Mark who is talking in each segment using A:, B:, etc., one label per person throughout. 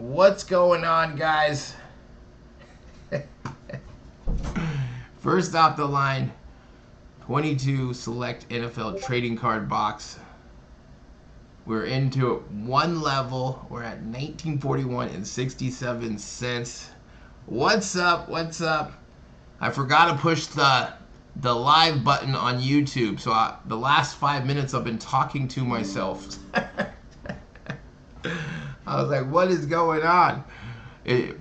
A: What's going on, guys? First off the line, 22 select NFL trading card box. We're into one level. We're at 1941 and 67 cents. What's up? What's up? I forgot to push the live button on YouTube, so the last 5 minutes I've been talking to myself. I was like, what is going on? There's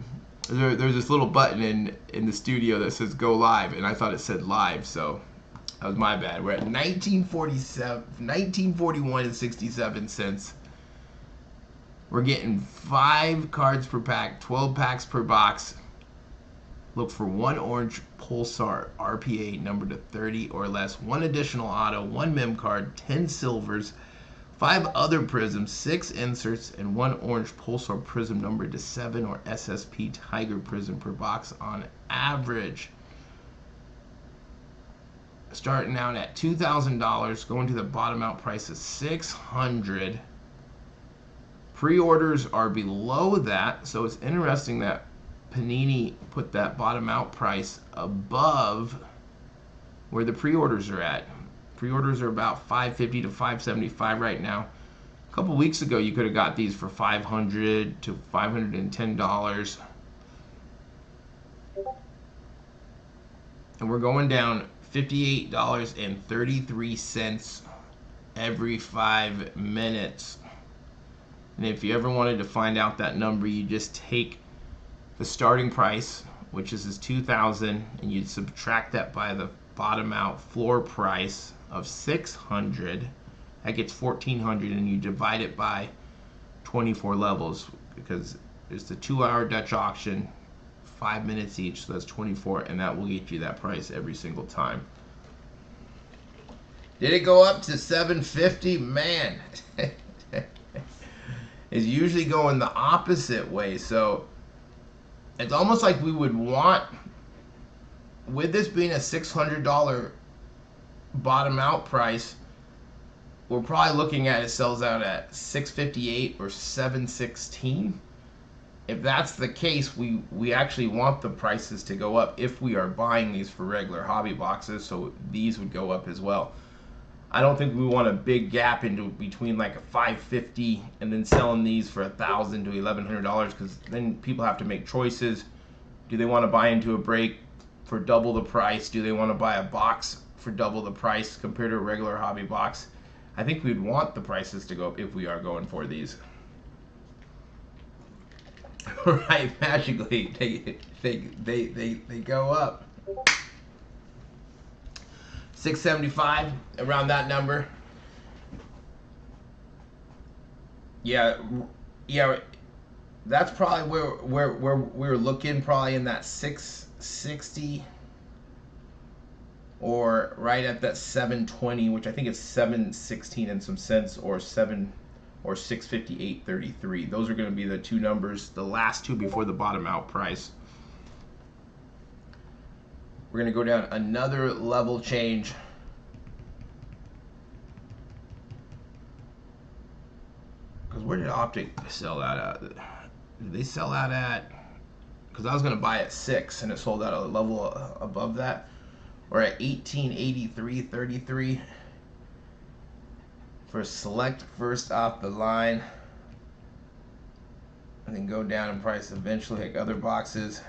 A: this little button in the studio that says go live, and I thought it said live, so that was my bad. We're at 1941 and 67 cents. We're getting 5 cards per pack, 12 packs per box. Look for one Orange Pulsar RPA numbered to 30 or less, one additional auto, one mem card, 10 silvers, 5 other prisms, 6 inserts, and 1 Orange Pulsar Prizm numbered to 7 or SSP Tiger Prizm per box on average. Starting out at $2,000, going to the bottom out price of $600. Pre-orders are below that, so it's interesting that Panini put that bottom out price above where the pre-orders are at. Pre-orders are about $550 to $575 right now. A couple weeks ago, you could have got these for $500 to $510. And we're going down $58.33 every 5 minutes. And if you ever wanted to find out that number, you just take the starting price, which is $2,000, and you subtract that by the bottom out floor price of $600. That gets $1,400, and you divide it by 24 levels because it's the 2-hour Dutch auction, 5 minutes each, so that's 24, and that will get you that price every single time. Did it go up to $750? Man, it's usually going the opposite way, so it's almost like we would want, with this being a $600 bottom out price, we're probably looking at it sells out at $658 or $716. If that's the case, we actually want the prices to go up if we are buying these for regular hobby boxes, so these would go up as well. I don't think we want a big gap into between like a $550 and then selling these for $1,000 to $1,100, because then people have to make choices. Do they want to buy into a break for double the price? Do they want to buy a box for double the price compared to a regular hobby box? I think we'd want the prices to go up if we are going for these. Right, magically they go up. 675, around that number. Yeah, that's probably where we're looking, probably in that 660 or right at that 720, which I think is 716 and some cents, or 658.33. Those are going to be the two numbers, the last two before the bottom out price. We're going to go down another level change. Because where did Optic sell that at? Did they sell that at? Because I was going to buy at 6 and it sold out a level above that. We're at 1883.33 for select first off the line. And then go down in price eventually like other boxes.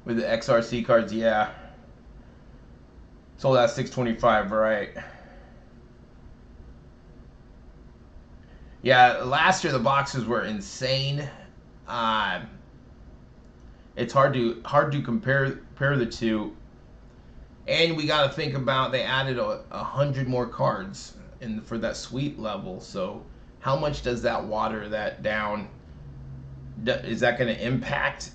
A: With the XRC cards, yeah. Sold out 625, right? Yeah, last year the boxes were insane. It's hard to compare the two. And we got to think about, they added 100 more cards for that suite level. So how much does that water that down? Is that going to impact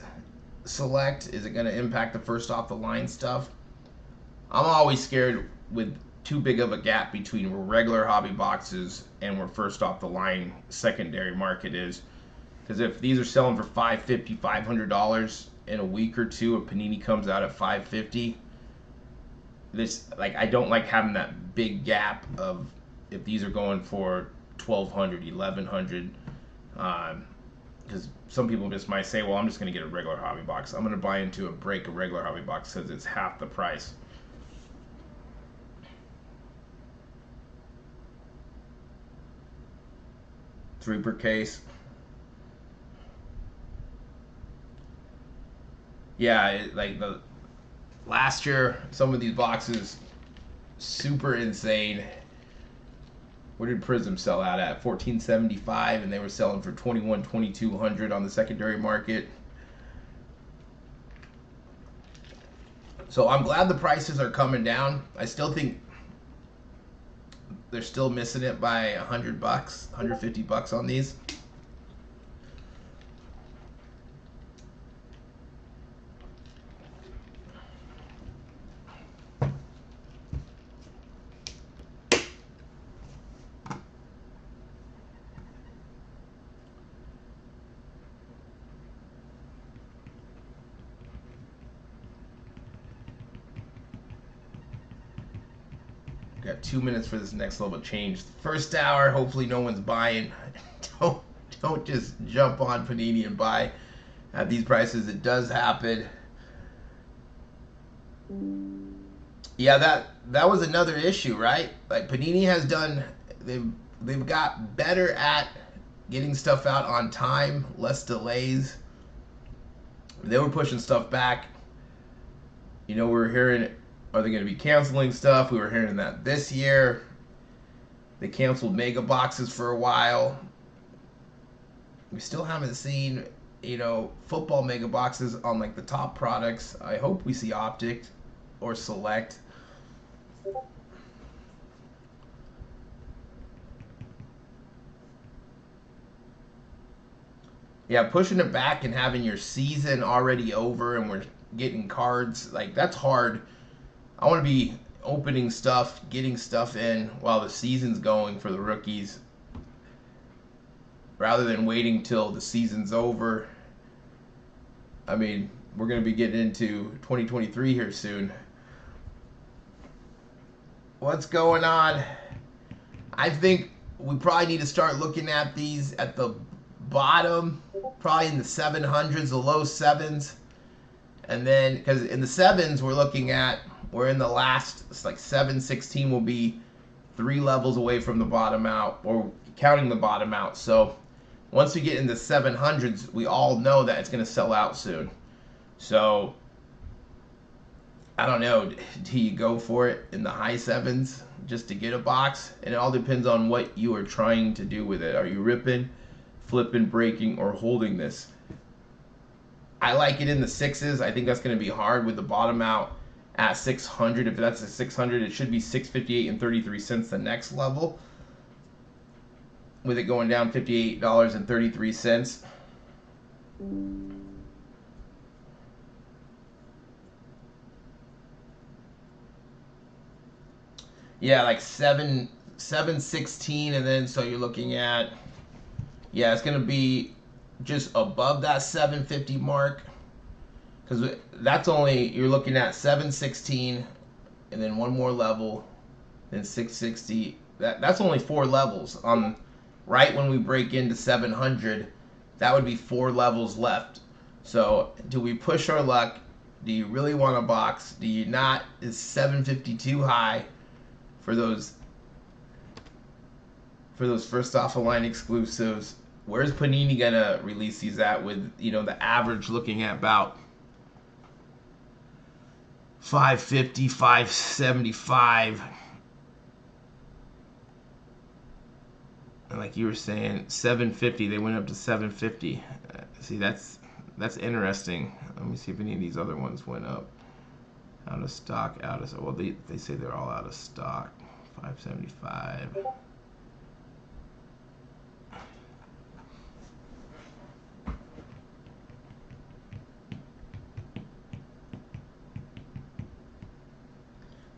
A: select? Is it going to impact the first off the line stuff? I'm always scared with too big of a gap between where regular hobby boxes and where first off the line secondary market is. Because if these are selling for $550, $500 in a week or two, if Panini comes out at $550, this, like, I don't like having that big gap of if these are going for $1,200, $1,100. Because some people just might say, well, I'm just going to get a regular hobby box. I'm going to buy into a regular hobby box because it's half the price. $3 per case. Yeah, like the last year, some of these boxes, super insane. Where did Prizm sell out at? $1,475, and they were selling for $2,100, $2,200 on the secondary market. So I'm glad the prices are coming down. I still think they're still missing it by $100, $150 on these. Got 2 minutes for this next level change. First hour, hopefully no one's buying. Don't just jump on Panini and buy at these prices. It does happen. Yeah, that was another issue, right? Like Panini has done, they've got better at getting stuff out on time, less delays. They were pushing stuff back. You know, we were hearing, are they going to be canceling stuff? We were hearing that this year. They canceled mega boxes for a while. We still haven't seen, you know, football mega boxes on like the top products. I hope we see Optic or Select. Yeah, pushing it back and having your season already over and we're getting cards, like that's hard. I want to be opening stuff, getting stuff in while the season's going for the rookies, rather than waiting till the season's over. I mean, we're going to be getting into 2023 here soon. What's going on? I think we probably need to start looking at these at the bottom, probably in the 700s, the low 7s. And then, because in the 7s, we're in the last, it's like 716 will be 3 levels away from the bottom out, or counting the bottom out. So once we get into 700s, we all know that it's going to sell out soon. So I don't know, do you go for it in the high 7s just to get a box? And it all depends on what you are trying to do with it. Are you ripping, flipping, breaking, or holding this? I like it in the 6s. I think that's going to be hard with the bottom out at 600. If that's a 600, it should be 658 and 33 cents the next level, with it going down $58.33. Yeah, like 716, and then so you're looking at, yeah, it's gonna be just above that 750 mark, because that's only, you're looking at 716 and then one more level, then 660. That's only 4 levels on right when we break into 700. That would be 4 levels left. So do we push our luck? Do you really want a box? Do you not? Is 750 too high for those first off the line exclusives? Where's Panini gonna release these at, with, you know, the average looking at about 550, 575? And like you were saying, 750, they went up to 750. See, that's interesting. Let me see if any of these other ones went up. Out of stock, well, they say they're all out of stock. 575.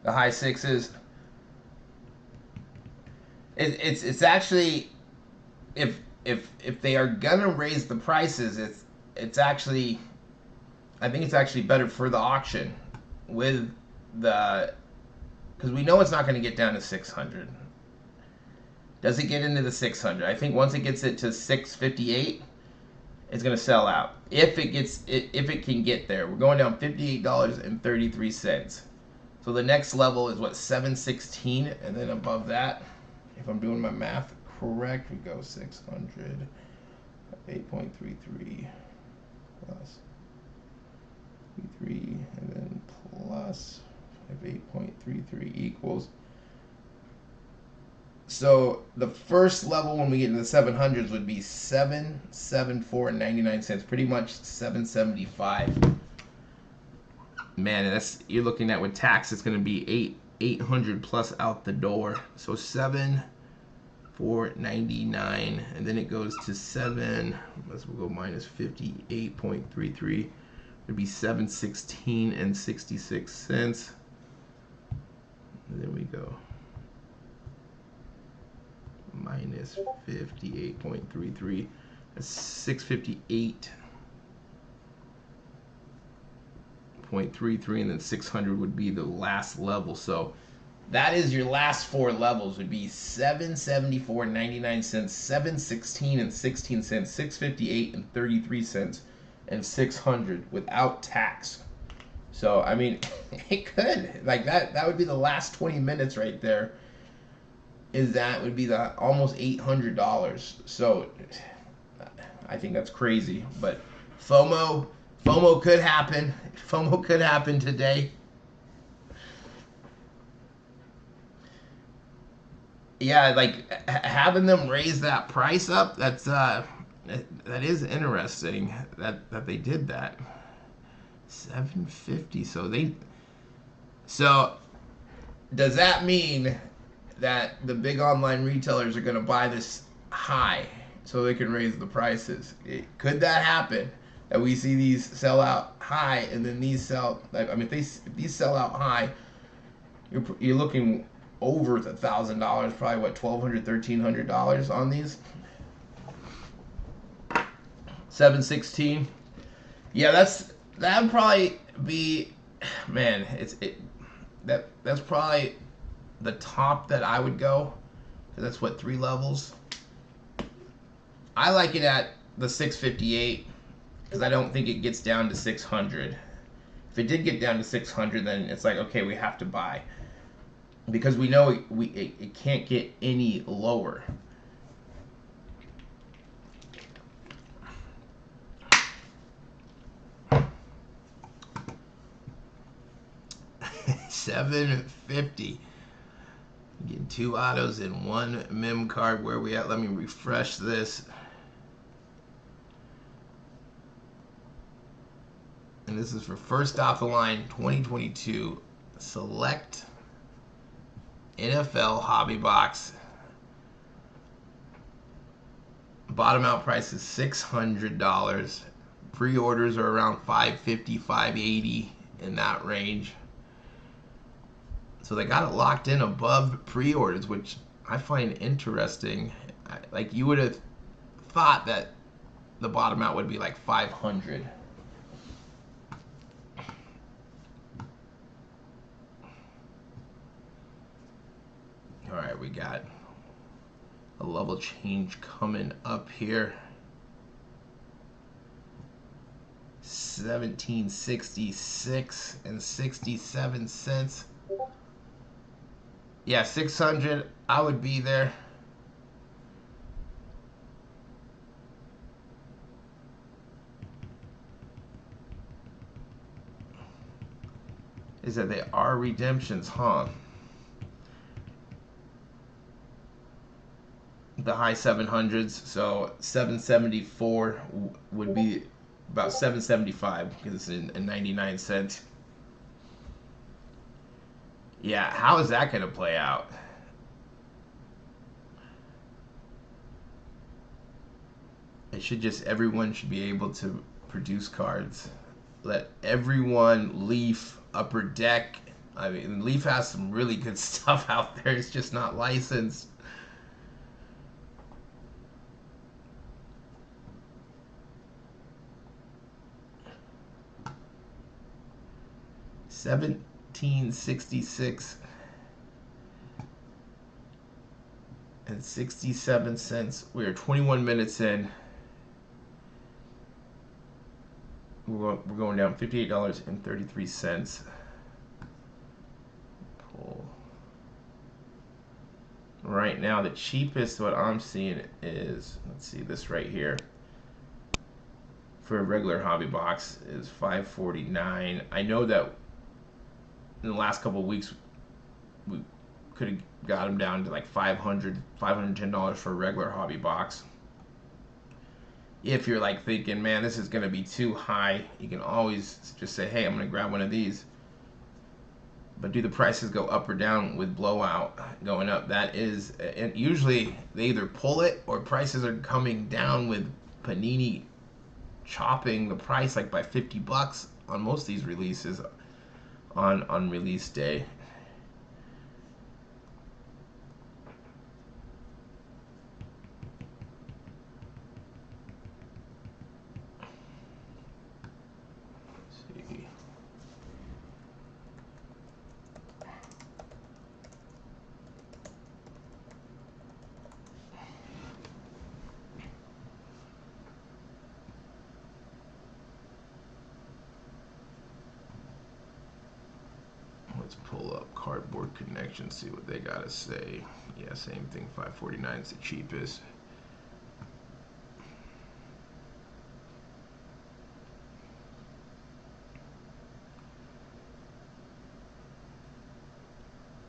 A: The high 6s. It's actually, if they are gonna raise the prices, it's actually, I think it's actually better for the auction, with the, because we know it's not going to get down to 600. Does it get into the 600? I think once it gets it to 658, it's gonna sell out. If it can get there, we're going down $58.33. So the next level is what, 716, and then above that, if I'm doing my math correct, we go 600, 8.33 plus 33, and then plus 8.33 equals. So the first level when we get into the 700s would be 774.99, pretty much 775. Man, that's, you're looking at with tax, it's going to be 800 plus out the door. So 7,499, and then it goes to 7. Let's go minus 58.33. It'd be 716 and 66 cents. And then we go minus 58.33. That's 658.33, and then 600 would be the last level. So that is your last four levels would be 774.99 cents, 716 and 16 cents, 658 and 33 cents, and 600 without tax. So I mean, it could, like, that would be the last 20 minutes right there. That would be the almost $800. So I think that's crazy, but FOMO could happen. FOMO could happen today. Yeah, like having them raise that price up, that is interesting that they did that. 750. So does that mean that the big online retailers are going to buy this high so they can raise the prices? Could that happen? That we see these sell out high and then these sell, I mean, if these sell out high, you're looking over $1,000, probably what, $1,200, $1,300 on these. 716. Yeah, that'd probably be, man, that's probably the top that I would go. That's what, 3 levels. I like it at the 658 because I don't think it gets down to 600. If it did get down to 600, then it's like, okay, we have to buy, because we know it can't get any lower. $750. Getting 2 autos and 1 mem card. Where we at? Let me refresh this. And this is for first off the line 2022 select NFL hobby box. Bottom out price is $600. Pre-orders are around $550, $580, in that range. So they got it locked in above pre-orders, which I find interesting. Like, you would have thought that the bottom out would be like 500. All right, we got a level change coming up here. 1766 and 67 cents. Yeah, 600, I would be there. Is that they are redemptions, huh? The high 700s, so 774 would be about 775 because it's in 99 cents. Yeah, how is that going to play out? It should just, everyone should be able to produce cards. Let everyone, Leaf, Upper Deck. I mean, Leaf has some really good stuff out there. It's just not licensed. $17.66, and 67 cents. We are 21 minutes in. We're going down $58.33. Pull. Right now, the cheapest what I'm seeing is, let's see, this right here. For a regular hobby box is $5.49. I know that in the last couple of weeks we could have got them down to like $510 for a regular hobby box. If you're like thinking, man, this is going to be too high, you can always just say, hey, I'm going to grab one of these. But do the prices go up or down with blowout going up? That is, and usually they either pull it or prices are coming down with Panini chopping the price like by 50 bucks on most of these releases on release day. Let's see. Let's pull up Cardboard Connection, see what they gotta say. Yeah, same thing. $5.49 is the cheapest.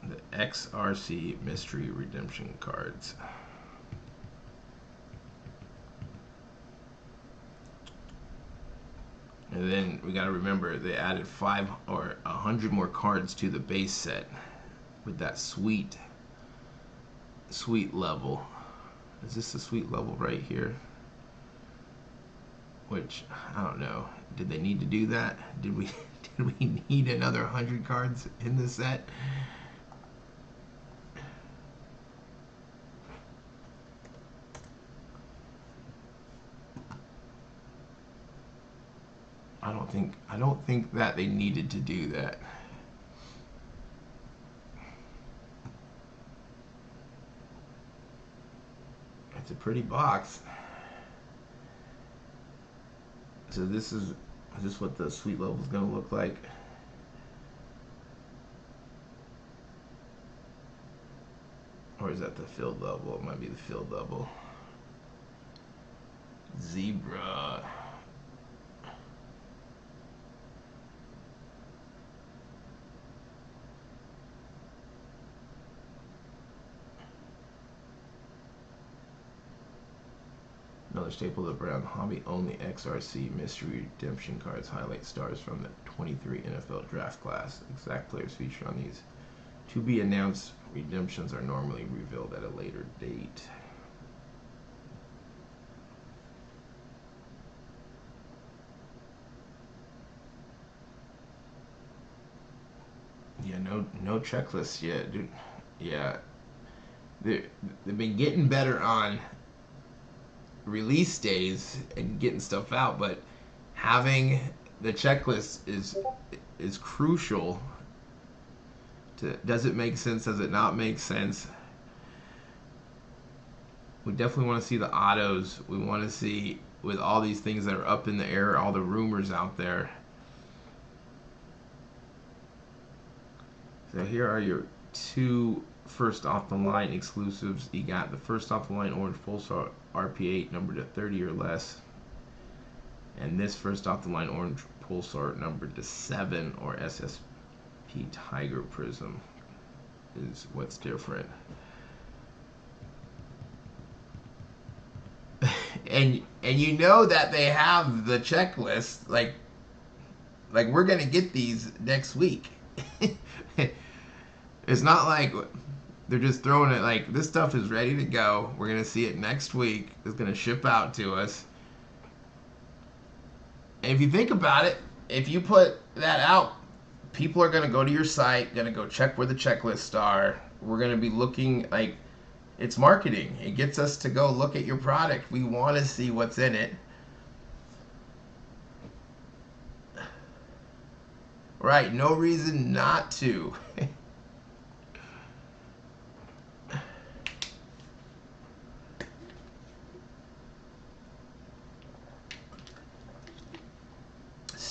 A: The XRC Mystery Redemption cards. And then we got to remember they added 5 or 100 more cards to the base set with that sweet level. Is this the sweet level right here? Which I don't know. Did they need to do that? Did we need another 100 cards in the set? I don't think that they needed to do that. It's a pretty box. So this is this what the sweet level is going to look like? Or is that the filled level? It might be the filled level. Zebra. Another staple of the brand, hobby only XRC mystery redemption cards highlight stars from the 23 NFL draft class. Exact players featured on these to be announced redemptions are normally revealed at a later date. Yeah, no checklists yet, dude. Yeah, they've been getting better on release days and getting stuff out, but having the checklist is crucial. Does it make sense? Does it not make sense? We definitely want to see the autos. We want to see, with all these things that are up in the air, all the rumors out there. So here are your two first off the line exclusives. You got the first off the line Orange Pulsar RPA numbered to 30 or less, and this first off the line Orange Pulsar numbered to 7 or SSP Tiger Prizm is what's different. And you know that they have the checklist, like we're gonna get these next week. It's not like they're just throwing it like this stuff is ready to go. We're gonna see it next week. It's gonna ship out to us. And if you think about it, if you put that out, people are gonna go to your site, gonna go check where the checklists are. We're gonna be looking like it's marketing. It gets us to go look at your product. We want to see what's in it. Right, no reason not to.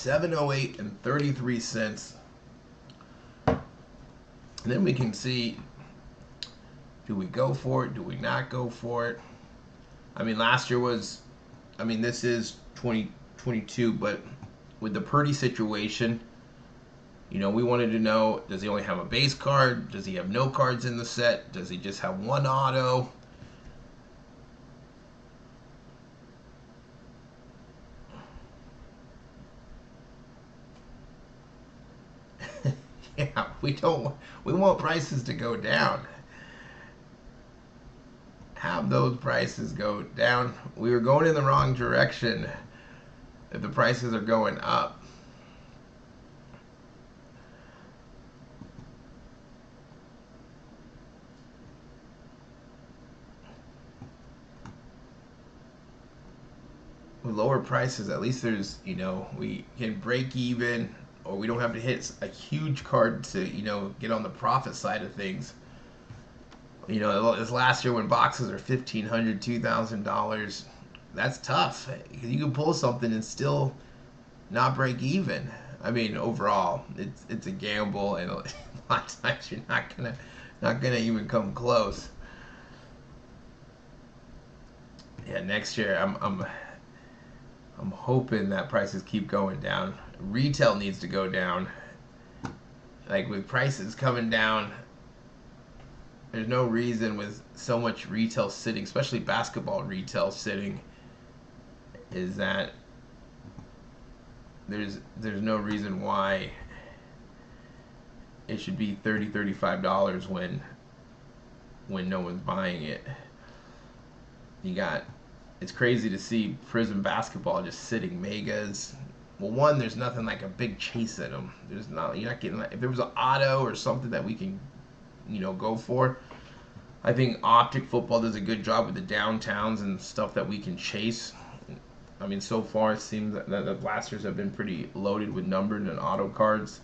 A: $7.08 and 33 cents. And then we can see, do we go for it? Do we not go for it? I mean, last year was, I mean, this is 2022, but with the Purdy situation, you know, we wanted to know, does he only have a base card? Does he have no cards in the set? Does he just have one auto? Yeah, we want prices to go down. Have those prices go down. We were going in the wrong direction if the prices are going up. With lower prices, at least there's, you know, we can break even, or we don't have to hit a huge card to, you know, get on the profit side of things. You know, this last year when boxes are $1,500, $2,000, that's tough. You can pull something and still not break even. I mean, overall, it's a gamble, and a lot of times you're not gonna even come close. Yeah, next year I'm hoping that prices keep going down. Retail needs to go down. Like, with prices coming down, there's no reason with so much retail sitting, especially basketball retail sitting, is that there's no reason why it should be $30, $35 when no one's buying it. It's crazy to see Prizm basketball just sitting megas. Well, one, there's nothing like a big chase in them. You're not getting, if there was an auto or something that we can, you know, go for. I think Optic Football does a good job with the downtowns and stuff that we can chase. I mean, so far it seems that the blasters have been pretty loaded with numbered and auto cards.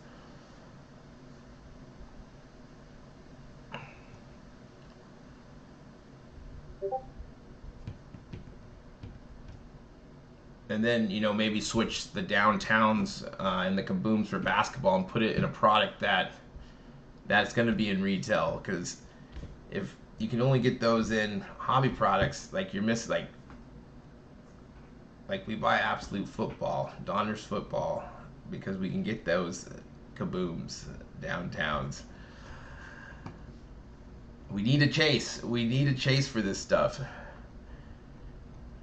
A: And then, you know, maybe switch the downtowns and the kabooms for basketball and put it in a product that's going to be in retail. Because if you can only get those in hobby products, like you're missing, like we buy Absolute Football, Donner's Football, because we can get those kabooms, downtowns. We need a chase. We need a chase for this stuff.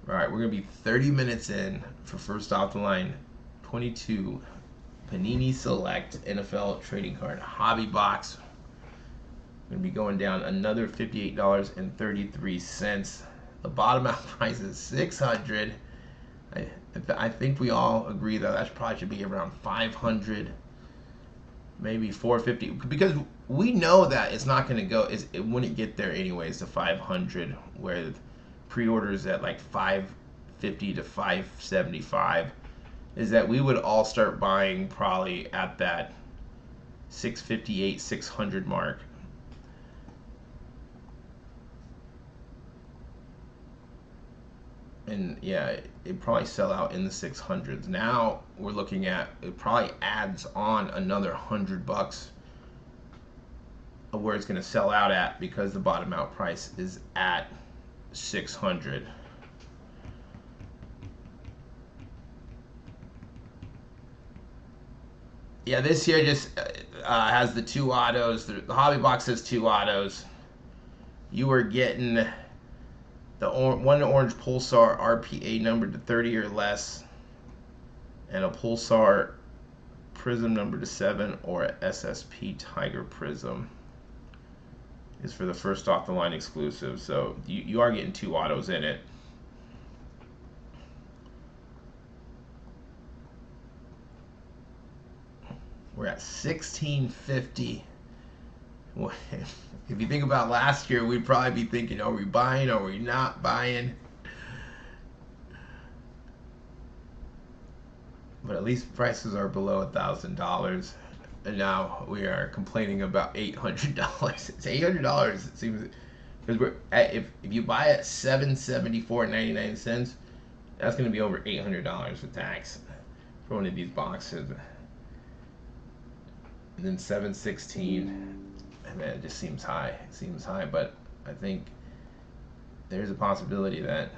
A: Alright, we're going to be 30 minutes in for first off the line 22 Panini Select NFL Trading Card Hobby Box. We're going to be going down another $58.33. The bottom out price is $600. I think we all agree that probably should be around $500, maybe $450, because we know that it's not going to go. It wouldn't get there anyways to $500, where pre-orders at like $550 to $575. Is that we would all start buying probably at that $658, $600 mark. And yeah, it probably sell out in the 600s. Now we're looking at, it probably adds on another $100 of where it's going to sell out at, because the bottom out price is at 600. Yeah, this year just has the two autos. The hobby box has two autos. You are getting one Orange Pulsar RPA numbered to 30 or less, and a Pulsar Prizm numbered to 7, or a SSP Tiger Prizm is for the first off the line exclusive. So you are getting two autos in it. We're at $16.50. If you think about last year, we'd probably be thinking, are we buying, are we not buying? But at least prices are below $1,000. And now we are complaining about $800. It's $800. It seems, because we're at, if you buy at $774.99, that's going to be over $800 with tax. for one of these boxes. And then 716. Man, it just seems high. It seems high, but I think there's a possibility that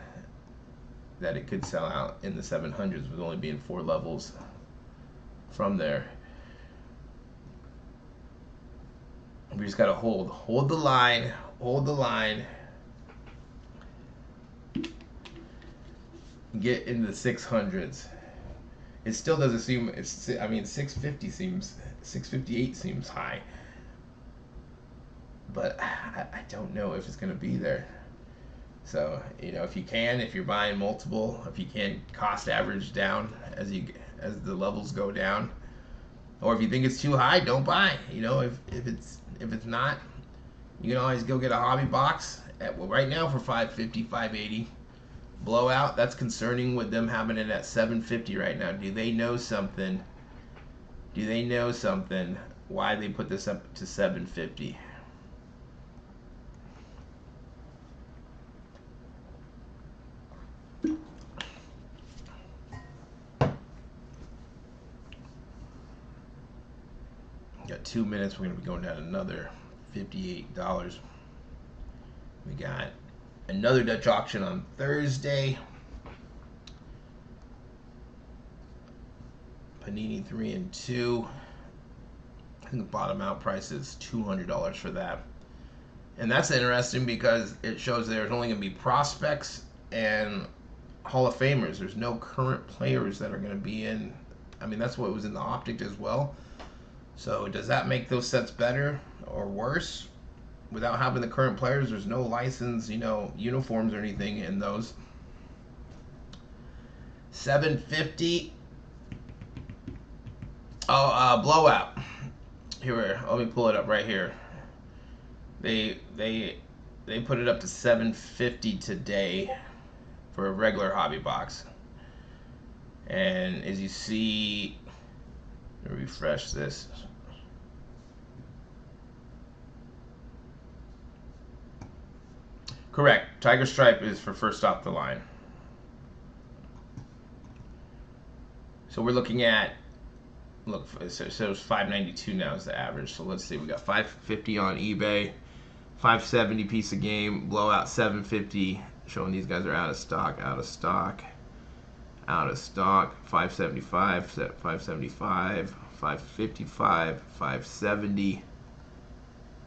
A: it could sell out in the 700s with only being 4 levels from there. We just gotta hold the line, get in the 600s. It still doesn't seem. I mean, 658 seems high, but I don't know if it's gonna be there. So, you know, if you're buying multiple, if you can cost average down as the levels go down, or if you think it's too high, don't buy. You know, if it's not, you can always go get a hobby box right now for 550, 580. Blowout, that's concerning with them having it at 750 right now. Do they know something? Why they put this up to 750? Got 2 minutes. We're going to be going down another $58. We got another Dutch auction on Thursday. Panini 3 and 2. I think the bottom out price is $200 for that. And that's interesting because it shows there's only going to be prospects and Hall of Famers. There's no current players that are going to be in. I mean, that's what was in the Optic as well. So does that make those sets better or worse? Without having the current players, there's no license, you know, uniforms or anything in those. 750. Oh, blowout. Here, let me pull it up right here. They put it up to 750 today for a regular hobby box. And as you see, let me refresh this. Correct. Tiger Stripe is for first off the line. So we're looking at, look, so it's 592 now is the average. So let's see, we got 550 on eBay, 570 piece of game, blowout 750, showing these guys are out of stock, 575, 575, 555, 570.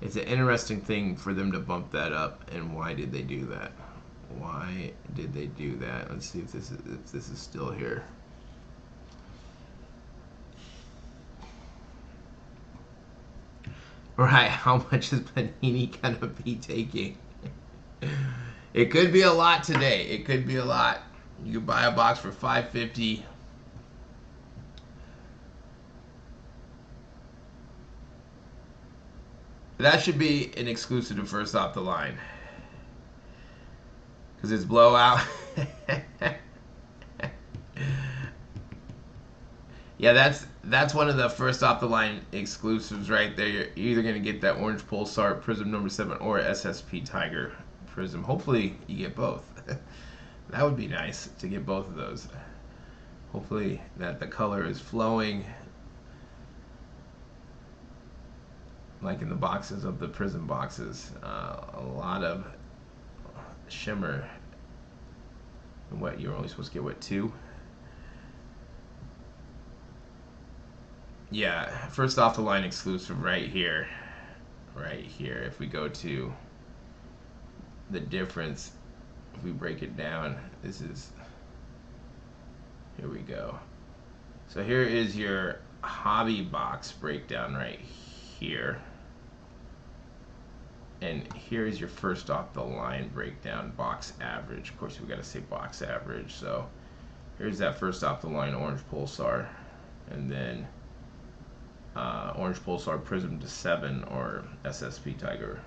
A: It's an interesting thing for them to bump that up, and why did they do that? Let's see if this is still here. Right, how much is Panini gonna be taking? It could be a lot today. It could be a lot. You could buy a box for $550. That should be an exclusive to first off the line, because it's blowout. Yeah, that's one of the first off the line exclusives right there. You're either gonna get that Orange Pulsar Prizm number 7 or SSP Tiger Prizm. Hopefully you get both. That would be nice to get both of those. Hopefully that the color is flowing like in the boxes of the Prizm boxes. A lot of shimmer. And what, you're only supposed to get, what, 2? Yeah, first off the line exclusive right here. If we go to the difference, if we break it down, here we go. So here is your hobby box breakdown right here. And here is your first off the line breakdown box average. Of course, we got to say box average. So here's that first off the line Orange Pulsar, and then Orange Pulsar Prizm to 7 or SSP Tiger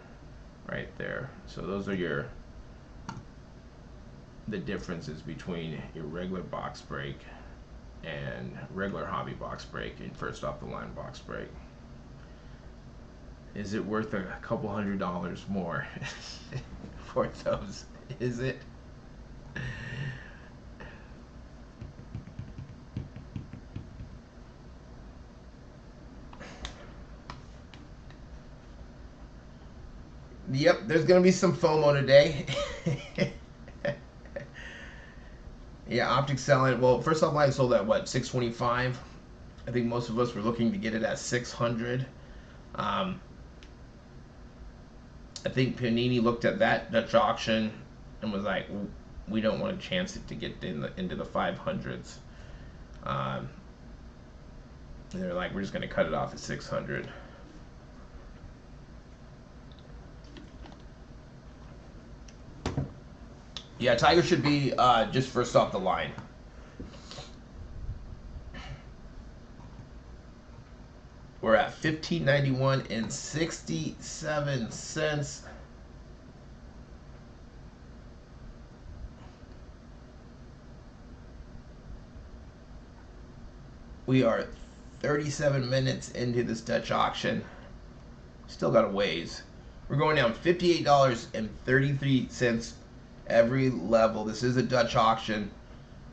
A: right there. So those are the differences between your regular box break and regular hobby box break and first off the line box break. Is it worth a couple $100 more for those? Is it? Yep, there's gonna be some FOMO today. Yeah, optics selling. Well, first off, I sold at what, 625. I think most of us were looking to get it at 600. I think Panini looked at that Dutch auction and was like, we don't want to chance it to get into the 500s. And they're like, we're just going to cut it off at 600. Yeah, Tiger should be just first off the line. We're at $15.91 and 67 cents. We are 37 minutes into this Dutch auction. Still got a ways. We're going down $58.33 every level. This is a Dutch auction.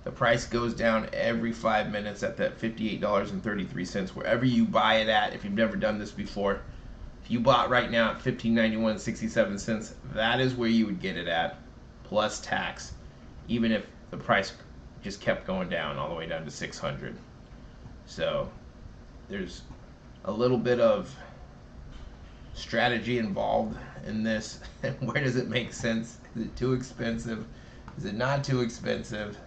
A: The price goes down every 5 minutes at that $58.33. Wherever you buy it at, if you've never done this before, if you bought right now at $15.91 67 cents, that is where you would get it at, plus tax, even if the price just kept going down all the way down to 600. So there's a little bit of strategy involved in this. Where does it make sense? Is it too expensive? Is it not too expensive?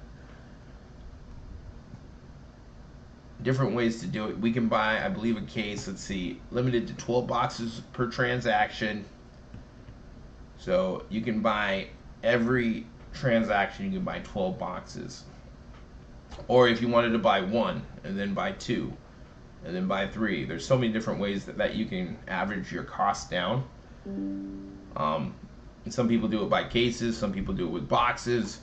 A: Different ways to do it. We can buy, I believe, a case, let's see, limited to 12 boxes per transaction. So you can buy every transaction, you can buy 12 boxes. Or if you wanted to buy one and then buy two and then buy three, there's so many different ways that you can average your costs down. And some people do it by cases, some people do it with boxes.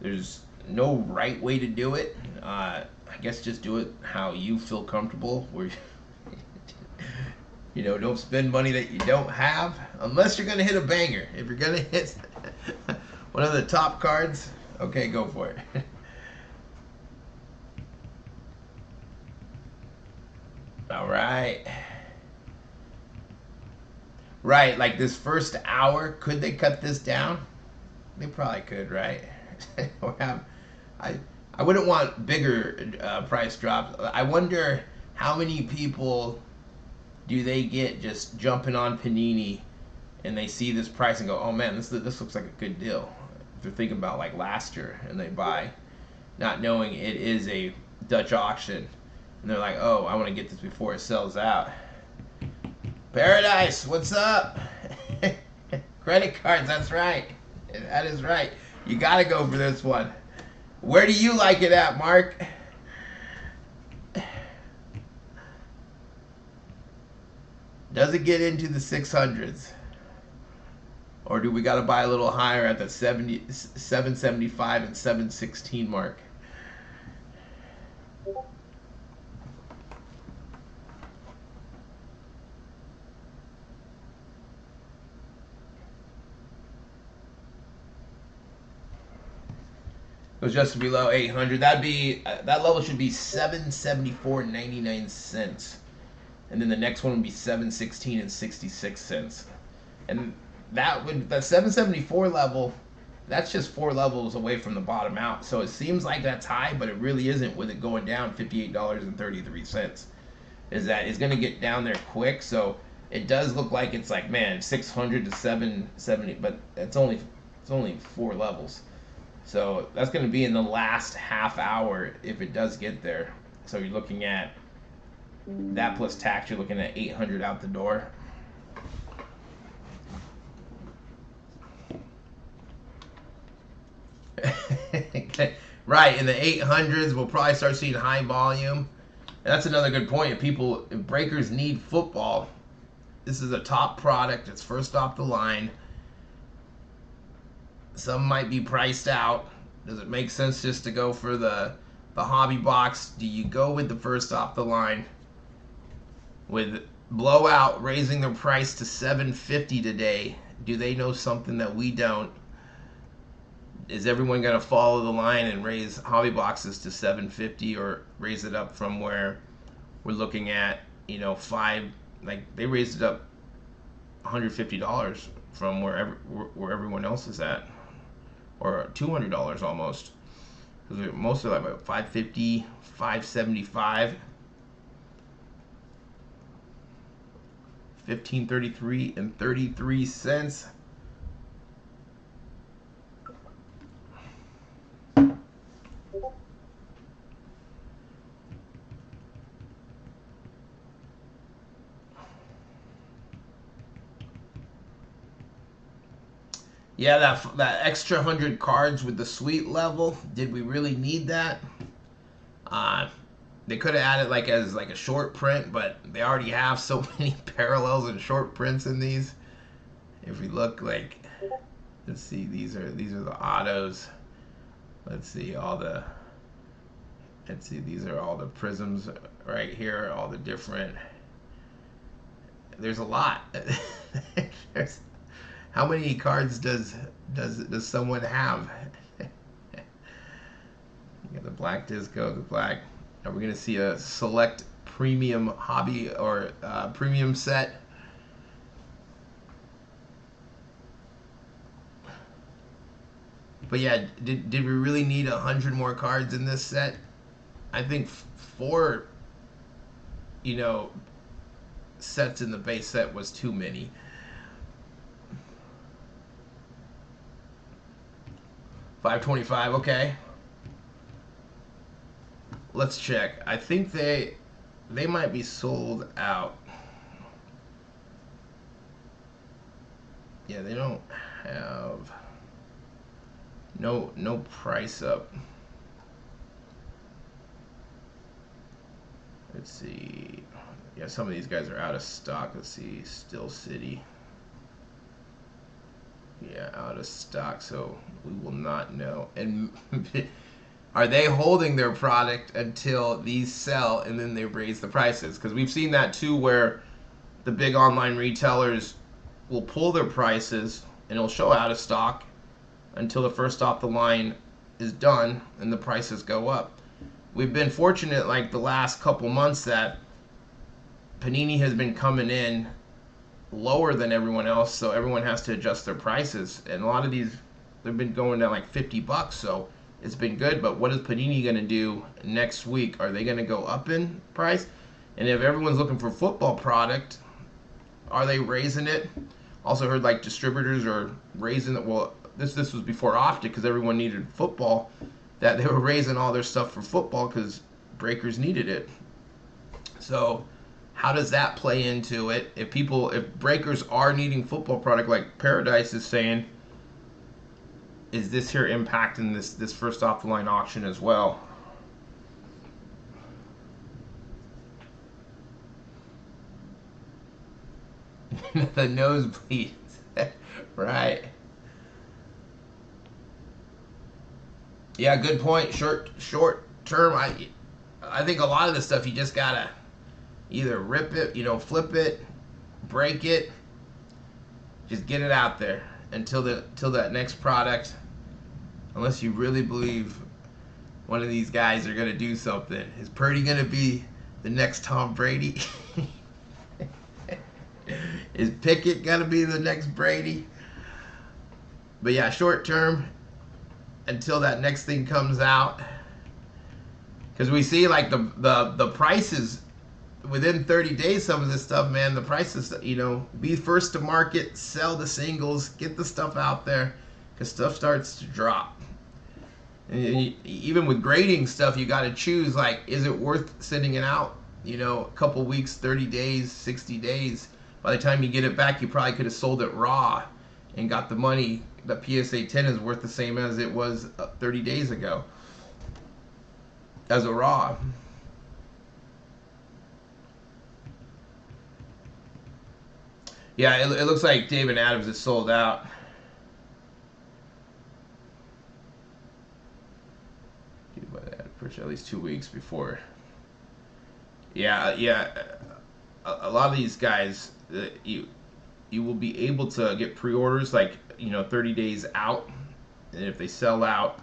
A: There's no right way to do it. I guess just do it how you feel comfortable. Where you know, don't spend money that you don't have, unless you're gonna hit a banger. If you're gonna hit one of the top cards, okay, go for it. All right. Right, like this first hour, could they cut this down? They probably could, right? Or have, I wouldn't want bigger price drops. I wonder how many people do they get just jumping on Panini and they see this price and go, oh man, this looks like a good deal. If they're thinking about like last year and they buy, not knowing it is a Dutch auction. And they're like, oh, I want to get this before it sells out. Paradise, what's up? Credit cards, that's right. That is right. You got to go for this one. Where do you like it at, Mark? Does it get into the 600s? Or do we got to buy a little higher at the 775 and 716 mark? Goes just below 800. That'd be that level should be 774.99 and then the next one would be 716 and 66 cents. And that 774 level, that's just 4 levels away from the bottom out. So it seems like that's high, but it really isn't, with it going down $58.33. Is that it's going to get down there quick. So it does look like it's like, man, 600 to 770, but it's only 4 levels. So that's going to be in the last half hour if it does get there. So you're looking at that plus tax, you're looking at 800 out the door. Right, in the 800s, we'll probably start seeing high volume. And that's another good point. If breakers need football, this is a top product. It's first off the line. Some might be priced out. Does it make sense just to go for the hobby box? Do you go with the first off the line? With Blowout raising their price to $750 today, do they know something that we don't? Is everyone going to follow the line and raise hobby boxes to $750, or raise it up from where we're looking at, you know, 5? Like they raised it up $150 from where everyone else is at, or $200 almost. Because most of them are 550, 575, 15.33 and 33 cents. Yeah, that extra 100 cards with the sweet level. Did we really need that? They could have added like as like a short print, but they already have so many parallels and short prints in these. If we look, like, let's see, these are the autos. Let's see these are all the prisms right here, all the different. There's a lot. How many cards does someone have? You got the black disco, the black. Are we gonna see a select premium hobby or premium set? But yeah, did we really need 100 more cards in this set? I think 4, sets in the base set was too many. $5.25, okay. Let's check. I think they might be sold out. Yeah, they don't have no price up. Let's see. Yeah, some of these guys are out of stock. Let's see. Still City. Yeah, out of stock, so we will not know. And are they holding their product until these sell and then they raise the prices? Because we've seen that too, where the big online retailers will pull their prices and it'll show out of stock until the first off the line is done and the prices go up. We've been fortunate, like the last couple months, that Panini has been coming in lower than everyone else, so everyone has to adjust their prices. And a lot of these, they've been going down like $50, so it's been good. But what is Panini going to do next week? Are they going to go up in price? And if everyone's looking for football product, are they raising it? Also heard like distributors are raising it. Well, this was before Optic, because everyone needed football, that they were raising all their stuff for football because breakers needed it. So how does that play into it? If breakers are needing football product, like Paradise is saying, is this here impacting this first off the line auction as well? The nosebleeds, right? Yeah, good point. Short term, I think a lot of this stuff you just gotta either rip it, flip it, break it, just get it out there until that next product. Unless you really believe one of these guys are gonna do something. Is Purdy gonna be the next Tom Brady? Is Pickett gonna be the next Brady? But yeah, short term, until that next thing comes out, because we see like the prices within 30 days. Some of this stuff, man, the prices, be first to market, sell the singles, get the stuff out there, because stuff starts to drop. And even with grading stuff, you got to choose, like, is it worth sending it out, a couple weeks, 30 days, 60 days? By the time you get it back, you probably could have sold it raw and got the money. The PSA 10 is worth the same as it was 30 days ago as a raw. Yeah, it looks like David Adams is sold out. At least 2 weeks before. Yeah. A lot of these guys, you will be able to get pre-orders like 30 days out, and if they sell out,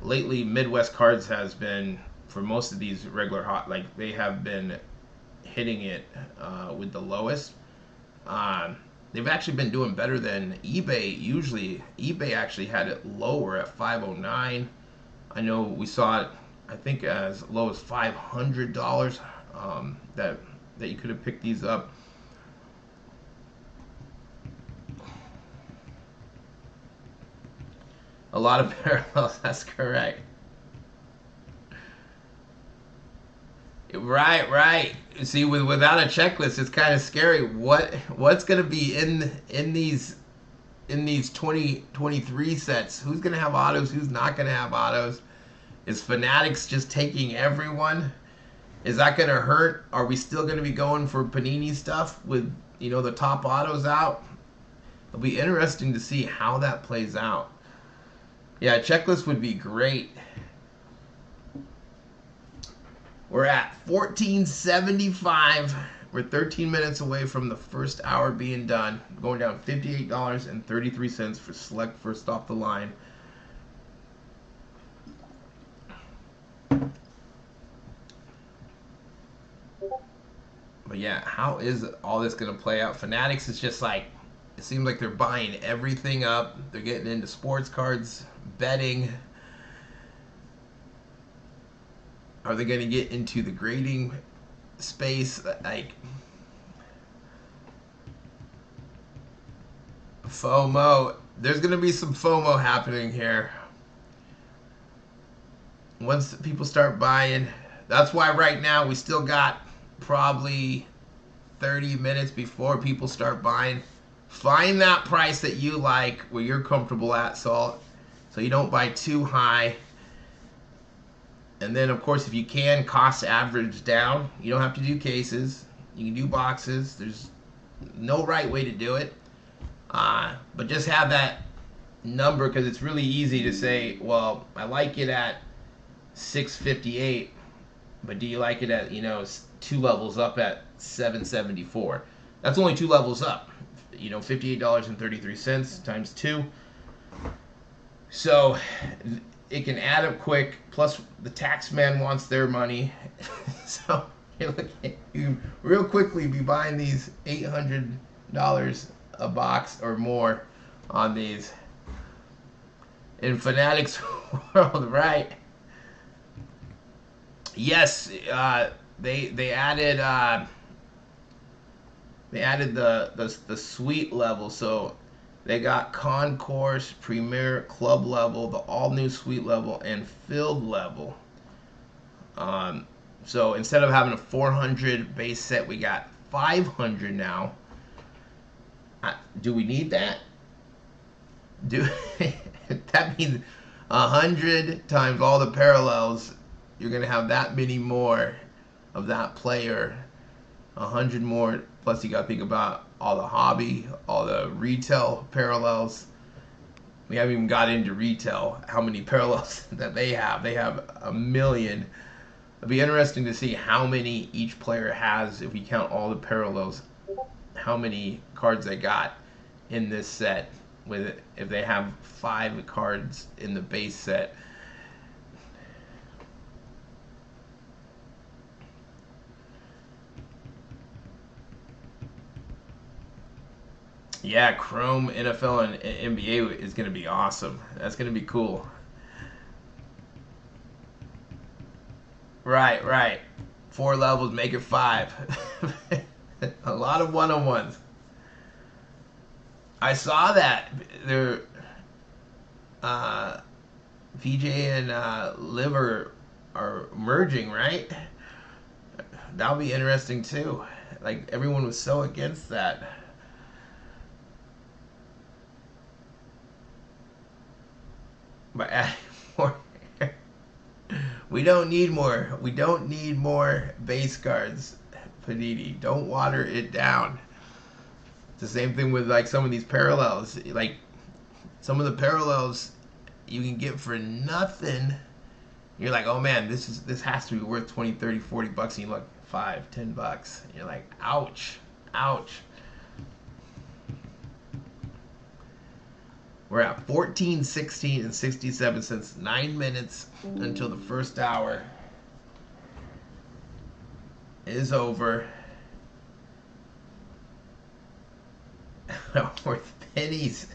A: lately Midwest Cards has been, for most of these regular hot, like, they have been hitting it with the lowest. they've actually been doing better than eBay. Usually, eBay actually had it lower at 509. I know we saw it, I think, as low as $500 that you could have picked these up. A lot of parallels. That's correct. Right, right. See, without a checklist, it's kind of scary. What's going to be in these 2023 sets? Who's going to have autos? Who's not going to have autos? Is Fanatics just taking everyone? Is that going to hurt? Are we still going to be going for Panini stuff with, you know, the top autos out? It'll be interesting to see how that plays out. Yeah, a checklist would be great. We're at 1475. We're 13 minutes away from the first hour being done. Going down $58.33 for select first off the line. But yeah, how is all this going to play out? Fanatics is just like, it seems like they're buying everything up. They're getting into sports cards, betting. Are they going to get into the grading space? Like, FOMO. There's going to be some FOMO happening here. Once people start buying. That's why right now we still got probably 30 minutes before people start buying. Find that price that you like, where you're comfortable at, so you don't buy too high. And then, of course, if you can, cost average down. You don't have to do cases. You can do boxes. There's no right way to do it. But just have that number, because it's really easy to say, well, I like it at 658, but do you like it at, you know, 2 levels up at 774? That's only 2 levels up. You know, $58.33 times 2. So it can add up quick. Plus, the tax man wants their money. So you can real quickly be buying these $800 a box or more on these. In Fanatics world, right? Yes, they added the suite level, so they got Concourse, Premier, Club level, the all-new suite level, and Filled level. So instead of having a 400 base set, we got 500 now. Do we need that? That means 100 times all the parallels. You're gonna have that many more of that player. 100 more. Plus, you got to think about all the hobby, all the retail parallels. We haven't even got into retail, how many parallels that they have. They have 1 million. It'll be interesting to see how many each player has, if we count all the parallels, how many cards they got in this set. With if they have 5 cards in the base set. Yeah, Chrome, NFL, and NBA is going to be awesome. That's going to be cool. Right, right. 4 levels, make it 5. A lot of one-on-ones. I saw that. They're, PJ and Liver are merging, right? That'll be interesting, too. Like, everyone was so against that. But more, we don't need more. We don't need more base cards, Panini. Don't water it down. It's the same thing with like some of these parallels. Like some of the parallels you can get for nothing. You're like, oh man, this has to be worth 20, 30, 40 bucks. And you look, $5, $10. And you're like, ouch, ouch. We're at 14, 16, and 67 cents. 9 minutes until the first hour is over. worth pennies.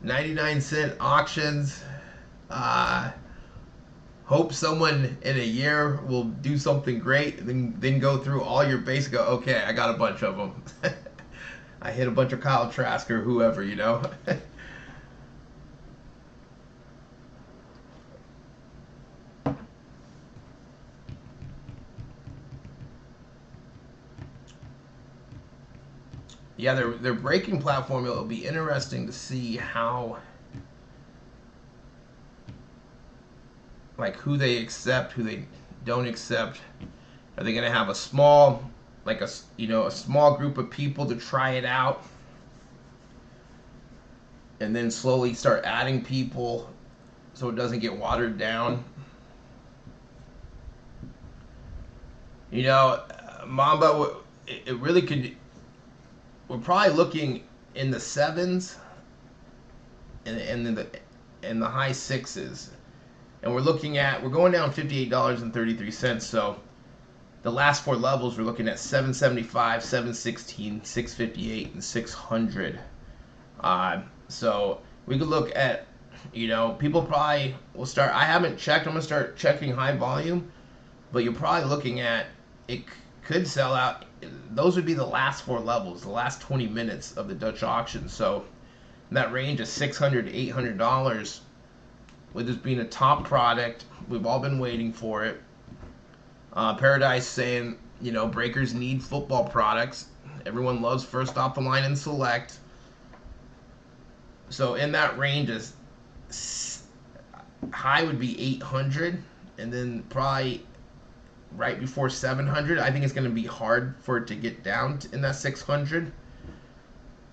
A: 99-cent auctions. Hope someone in a year will do something great, then go through all your base, go, okay, I got a bunch of them. I hit a bunch of Kyle Trask or whoever, you know. Yeah, their breaking platform, it'll be interesting to see how, like, who they accept, who they don't accept. Are they going to have a small, like a small group of people to try it out, and then slowly start adding people so it doesn't get watered down? You know, Mamba, it really could. We're probably looking in the sevens and in the high sixes, and we're going down $58.33. So the last four levels, we're looking at 775, 716, 658, and 600. So we could look at, people probably will start. I haven't checked. I'm gonna start checking high volume, but you're probably looking at it could sell out. Those would be the last four levels, the last 20 minutes of the Dutch auction. So that range of $600 to $800, with this being a top product, we've all been waiting for it. Paradise saying, breakers need football products. Everyone loves first off the line and select. So in that range, is high would be 800, and then probably right before 700. I think it's going to be hard for it to get down in that 600.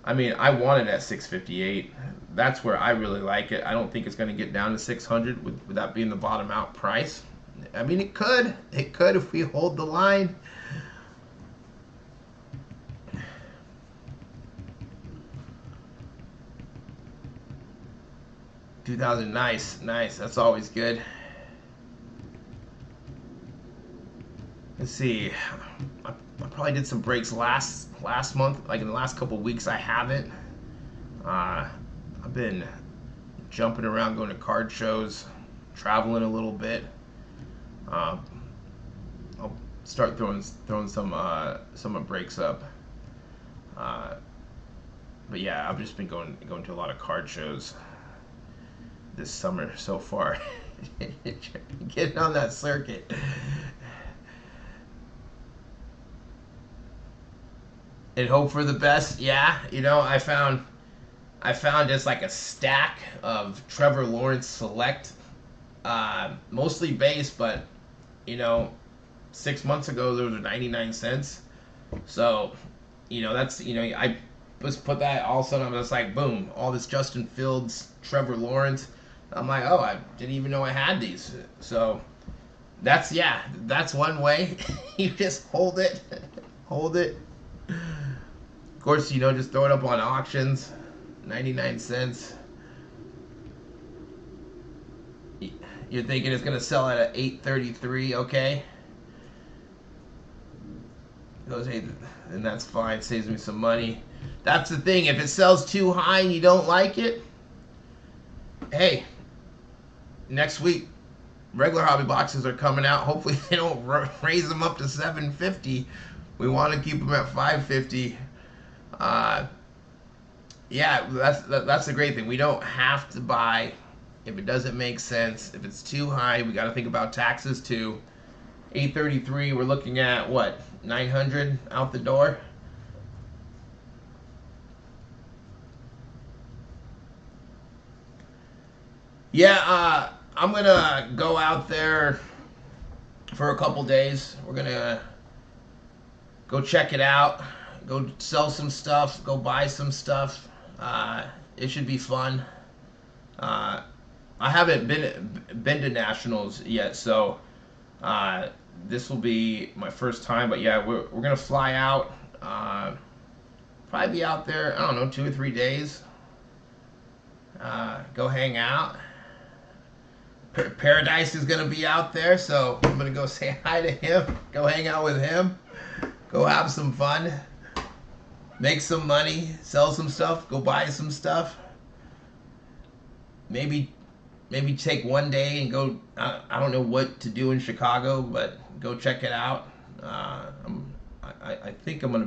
A: I mean, I want it at 658. That's where I really like it. I don't think it's going to get down to 600 with that being the bottom out price. I mean, it could if we hold the line. $2,000, nice. That's always good. Let's see. I probably did some breaks last month. Like in the last couple of weeks, I haven't. I've been jumping around, going to card shows, traveling a little bit. I'll start throwing some breaks up. But yeah, I've just been going to a lot of card shows this summer so far. Getting on that circuit. And hope for the best. Yeah, I found just like a stack of Trevor Lawrence Select, mostly base, but 6 months ago those were 99 cents. So that's I just put that, all of a sudden I'm just like, boom, all this Justin Fields, Trevor Lawrence. I'm like, oh, I didn't even know I had these. So that's one way. You just hold it. Of course, just throw it up on auctions, 99 cents. You're thinking it's going to sell at $8.33, okay? Goes, hey, and that's fine, saves me some money. That's the thing, if it sells too high and you don't like it, hey, next week, regular hobby boxes are coming out. Hopefully they don't raise them up to $7.50. We want to keep them at $5.50. Yeah, that's the great thing. We don't have to buy if it doesn't make sense. If it's too high, we got to think about taxes too. $8.33, we're looking at what, $900 out the door. Yeah, I'm gonna go out there for a couple days. We're gonna go check it out, go sell some stuff, go buy some stuff. It should be fun. I haven't been to nationals yet, so this will be my first time. But yeah, we're gonna fly out. Probably be out there, I don't know, 2 or 3 days. Go hang out. Paradise is gonna be out there, so I'm gonna go say hi to him. Go hang out with him. Go have some fun. make some money, sell some stuff, go buy some stuff. Maybe take one day and go. I don't know what to do in Chicago, but go check it out. I think I'm gonna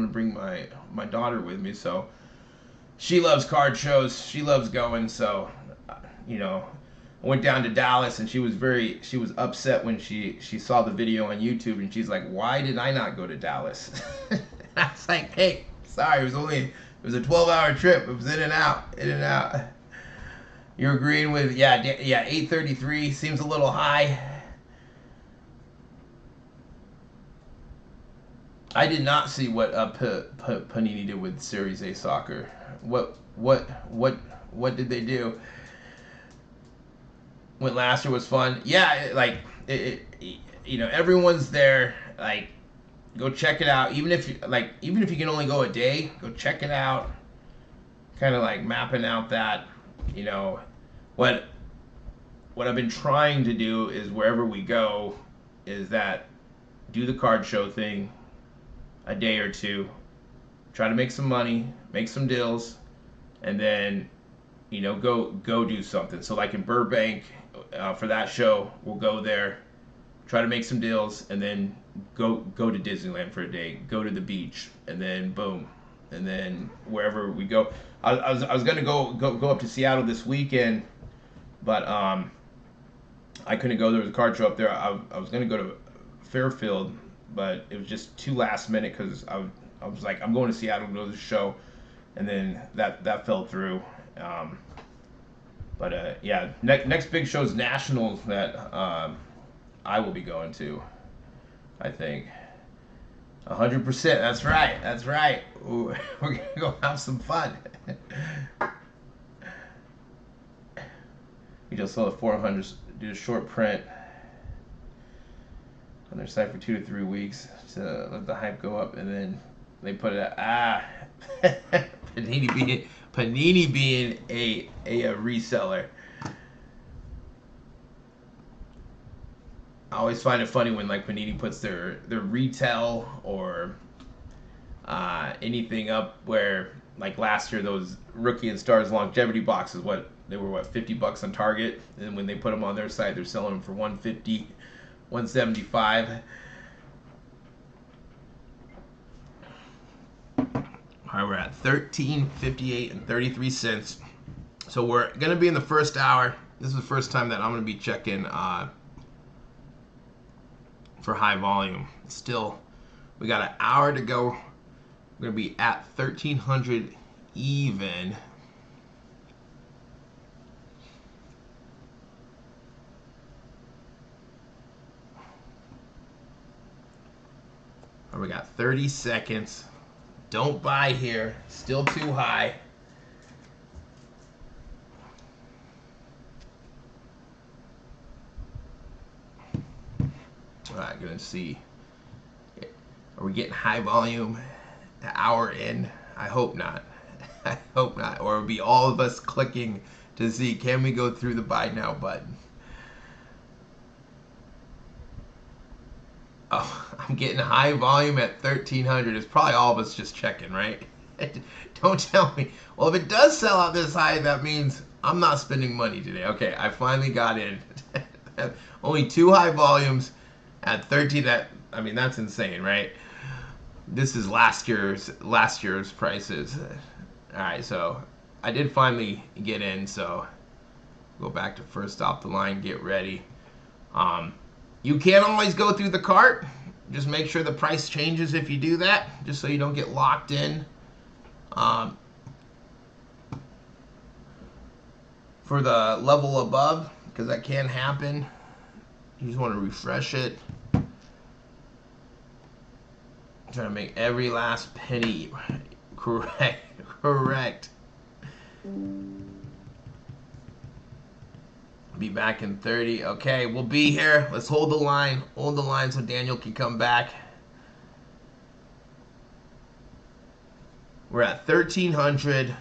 A: bring my daughter with me. So she loves card shows. She loves going. So you know, I went down to Dallas and she was upset when she saw the video on YouTube and she's like, why did I not go to Dallas? I was like, hey, sorry, it was a 12-hour trip. It was in and out. You're agreeing with, yeah, 833 seems a little high. I did not see what Panini did with Series A soccer. What did they do? When last year was fun, yeah, like you know, everyone's there. Like, go check it out. Even if you can only go a day, go check it out. Kind of like mapping out that, you know, what I've been trying to do is wherever we go, is that do the card show thing a day or two, try to make some money, make some deals, and then, you know, go do something. So like in Burbank, for that show, we'll go there, try to make some deals, and then go to Disneyland for a day, go to the beach, and then boom, and then wherever we go. I was gonna go up to Seattle this weekend, but I couldn't go. There was a card show up there. I was gonna go to Fairfield, but it was just too last minute because I was like, I'm going to Seattle to go to the show, and then that fell through. But yeah, next big show is Nationals that I will be going to, I think. 100%. That's right. That's right. Ooh, we're gonna go have some fun. We just saw the 400s do a short print on their site for 2 to 3 weeks to let the hype go up, and then they put it at Panini being a reseller. I always find it funny when like Panini puts their retail or anything up where, like last year, those Rookie and Stars longevity boxes, they were $50 on Target, and when they put them on their site, they're selling them for $150, $175. All right, we're at $13.58 and 33 cents. So we're gonna be in the first hour. This is the first time that I'm gonna be checking for high volume. Still, we got an hour to go. We're gonna be at 1300 even. We got 30 seconds. Don't buy here. Still too high. All right, gonna see. Are we getting high volume an hour in? I hope not. I hope not. Or it'll be all of us clicking to see, can we go through the buy now button? Oh, I'm getting high volume at 1300. It's probably all of us just checking, right? Don't tell me. Well, if it does sell out this high, that means I'm not spending money today. Okay, I finally got in. Only 2 high volumes at 13. I mean, that's insane, right? This is last year's prices. All right, so I did finally get in. So go back to first off the line. Get ready. You can't always go through the cart. Just make sure the price changes if you do that, just so you don't get locked in. For the level above, because that can happen. You just want to refresh it. Trying to make every last penny correct. Be back in 30. Okay, we'll be here. Let's hold the line. Hold the line so Daniel can come back. We're at 1300.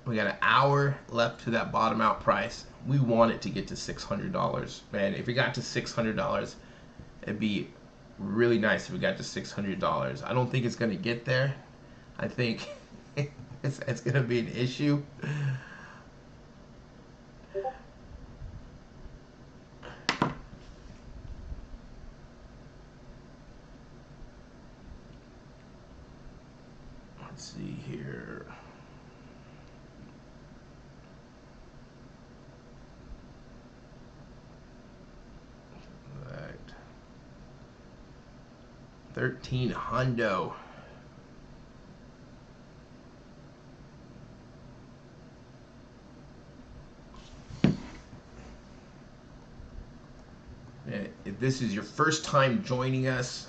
A: We got an hour left to that bottom out price. We want it to get to $600. Man, if we got to $600, it'd be really nice if we got to $600. I don't think it's going to get there. I think it's going to be an issue. Let's see here. Right. 13 hundo. If this is your first time joining us,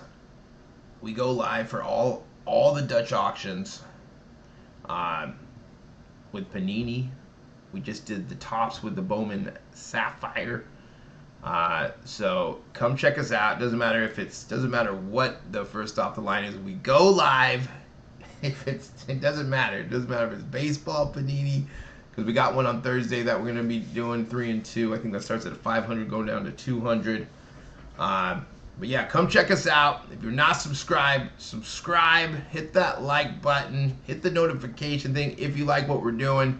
A: we go live for all the Dutch auctions with Panini. We just did the tops with the Bowman Sapphire. So come check us out. Doesn't matter what the first off the line is. We go live. It doesn't matter. It doesn't matter if it's baseball, Panini, because we got one on Thursday that we're gonna be doing 3 and 2. I think that starts at 500, going down to 200. But yeah, come check us out. If you're not subscribed, subscribe. Hit that like button. Hit the notification thing if you like what we're doing.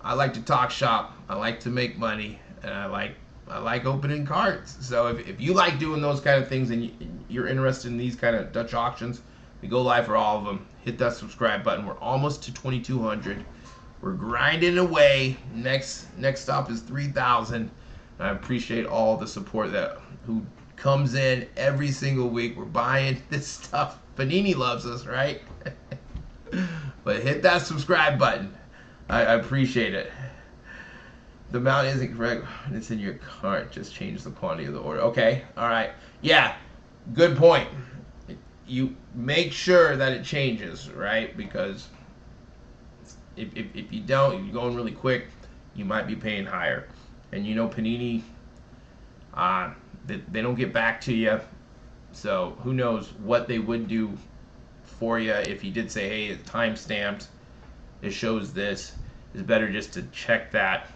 A: I like to talk shop. I like to make money, and I like opening cards. So if you like doing those kind of things and you're interested in these kind of Dutch auctions, we go live for all of them. Hit that subscribe button. We're almost to 2,200. We're grinding away. Next stop is 3,000. I appreciate all the support who comes in every single week. We're buying this stuff. Panini loves us, right? But hit that subscribe button. I appreciate it. The amount isn't correct. It's in your cart. Just change the quantity of the order. Okay. All right. Yeah. Good point. You make sure that it changes, right? Because if you don't, if you're going really quick, you might be paying higher. And you know Panini, they don't get back to you. So who knows what they would do for you if you did say, hey, it's time stamped. It shows this. It's better just to check that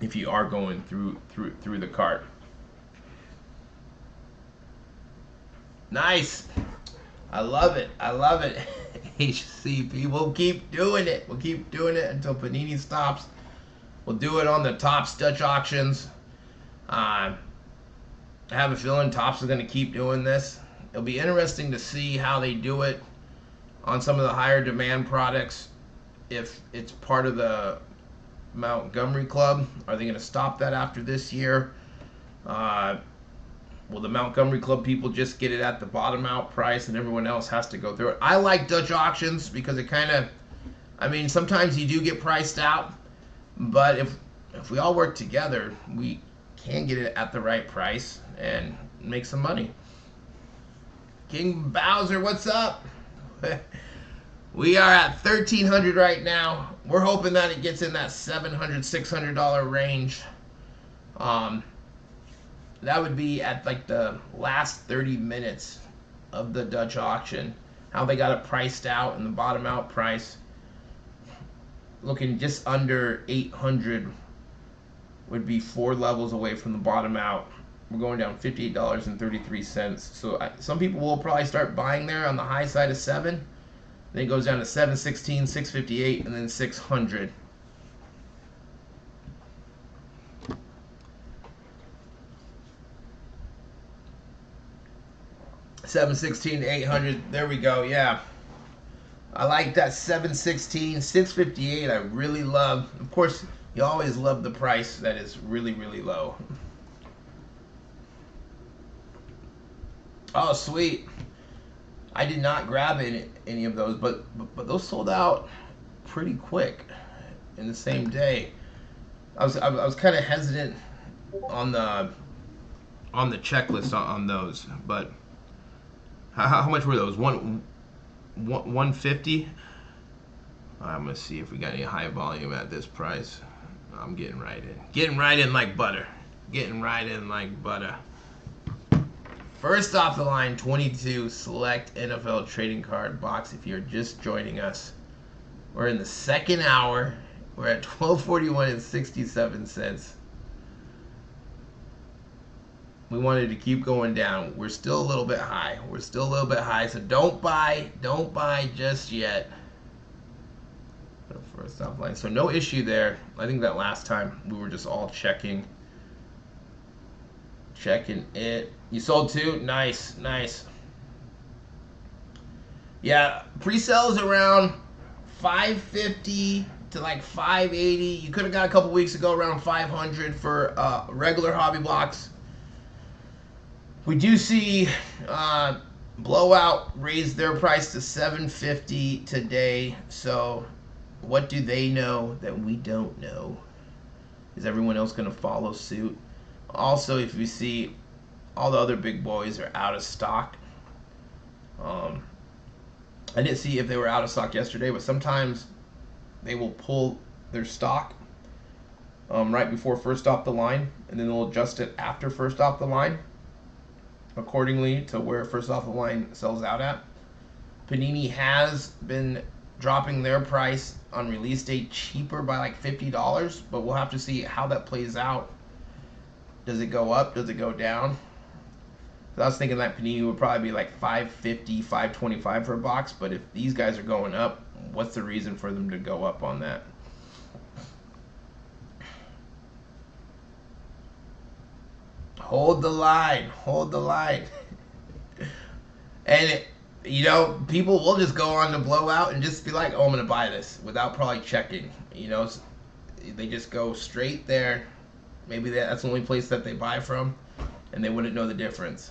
A: if you are going through the cart. Nice. I love it. I love it. HCP. We'll keep doing it. We'll keep doing it until Panini stops. We'll do it on the Topps Dutch auctions. I have a feeling Topps is going to keep doing this. It'll be interesting to see how they do it on some of the higher demand products. If it's part of the Montgomery Club, are they going to stop that after this year? Will the Montgomery Club people just get it at the bottom out price and everyone else has to go through it? I like Dutch auctions because it kind of, I mean, sometimes you do get priced out, but if we all work together, we can get it at the right price and make some money. King Bowser, what's up? We are at 1,300 right now. We're hoping that it gets in that $700, $600 range. That would be at like the last 30 minutes of the Dutch auction. How they got it priced out and the bottom out price. Looking just under 800 would be 4 levels away from the bottom out. We're going down $58.33. So some people will probably start buying there on the high side of 7. Then it goes down to 716, 658, and then 600. $716 to $800. There we go. Yeah, I like that. $716, $658. I really love. Of course, you always love the price that is really, really low. Oh, sweet. I did not grab any of those, but those sold out pretty quick in the same day. I was kind of hesitant on the checklist on those, but how much were those? 150. I'm gonna see if we got any high volume at this price. I'm getting right in like butter. Getting right in like butter. First off the line, 22 select NFL trading card box. If you're just joining us, we're in the second hour. We're at 12:41 and 67 cents. We wanted to keep going down. We're still a little bit high. We're still a little bit high, so don't buy just yet. First stop line. So no issue there. I think that last time we were just all checking it. You sold two? Nice, nice. Yeah, pre-sales around 550 to like 580. You could have got a couple weeks ago around 500 for regular hobby blocks. We do see Blowout raise their price to 750 today. So what do they know that we don't know? Is everyone else going to follow suit? Also, if you see, all the other big boys are out of stock. I didn't see if they were out of stock yesterday, but sometimes they will pull their stock right before first off the line, and then they'll adjust it after first off the line accordingly to where first off the line sells out at. Panini has been dropping their price on release date cheaper by like $50, but we'll have to see how that plays out. Does it go up? Does it go down? So I was thinking that Panini would probably be like $5.50, $5.25 for a box, but if these guys are going up, what's the reason for them to go up on that? Hold the line, hold the line. And you know, people will just go on the Blowout and just be like, oh, I'm gonna buy this without probably checking. You know, they just go straight there. Maybe that's the only place that they buy from, and they wouldn't know the difference.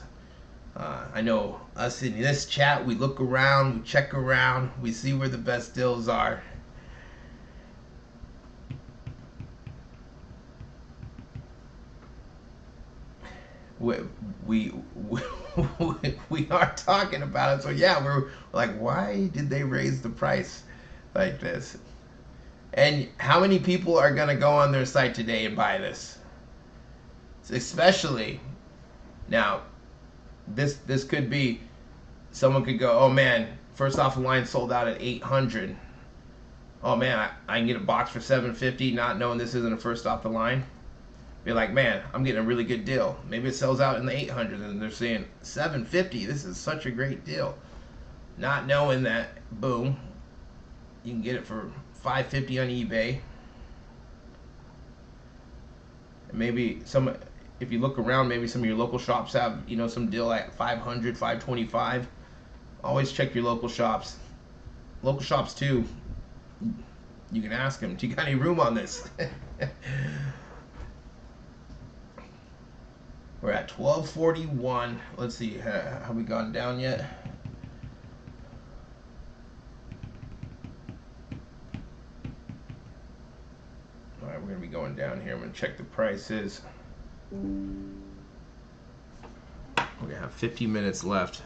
A: I know us in this chat, we look around, we check around, we see where the best deals are. We are talking about it, so yeah, we're like, why did they raise the price like this? And how many people are gonna go on their site today and buy this? Especially now, this could be, someone could go, oh man, first off the line sold out at 800. Oh man, I can get a box for 750, not knowing this isn't a first off the line. Be like, man, I'm getting a really good deal. Maybe it sells out in the 800 and they're saying 750. This is such a great deal. Not knowing that, boom, you can get it for 550 on eBay. And maybe if you look around, maybe some of your local shops have, you know, some deal at 500, 525. Always check your local shops. Local shops too. You can ask them, do you got any room on this? We're at 1241. Let's see, have we gone down yet? All right, we're gonna be going down here. I'm gonna check the prices. We're gonna have 50 minutes left.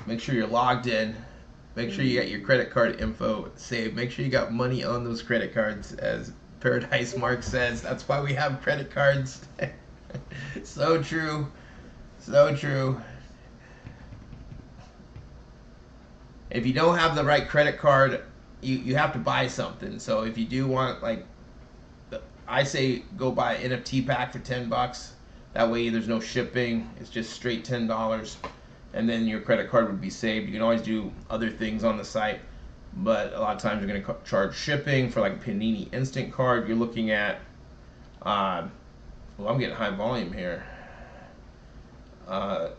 A: Make sure you're logged in. Make sure you got your credit card info saved. Make sure you got money on those credit cards, as Paradise Mark says. That's why we have credit cards. So true. So true. If you don't have the right credit card, you have to buy something. So if you do want, like, I say go buy an NFT pack for $10. That way there's no shipping. It's just straight $10. And then your credit card would be saved. You can always do other things on the site, but a lot of times you're going to charge shipping for like a Panini instant card. You're looking at, well, I'm getting high volume here. They're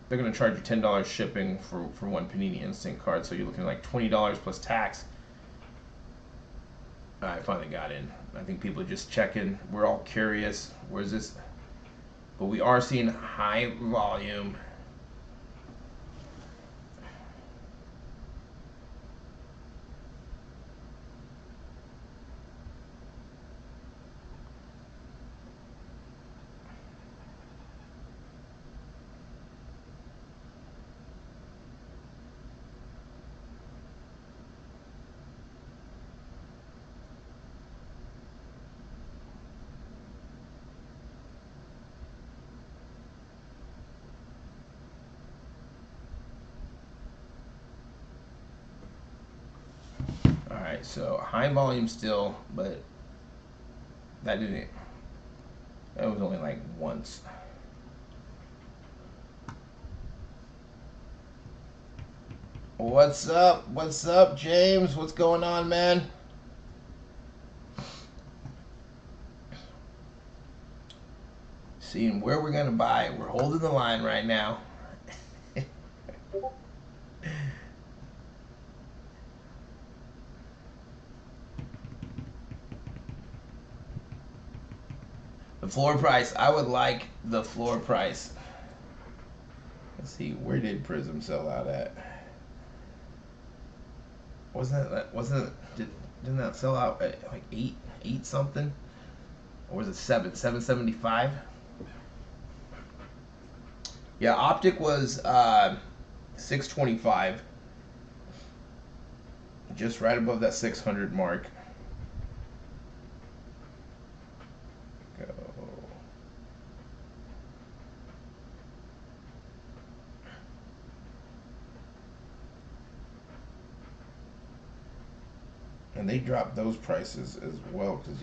A: going to charge you $10 shipping for one Panini instant card, so you're looking at like $20 plus tax. I finally got in. I think people are just checking. We're all curious. Where's this? But we are seeing high volume. Alright, so high volume still, but that didn't. That was only like once. What's up? What's up, James? What's going on, man? Seeing where we're gonna buy. We're holding the line right now. The floor price. I would like the floor price. Let's see. Where did Prizm sell out at? Didn't that sell out at like eight something? Or was it 775? Yeah, Optic was 625. Just right above that 600 mark. Go. And they dropped those prices as well, because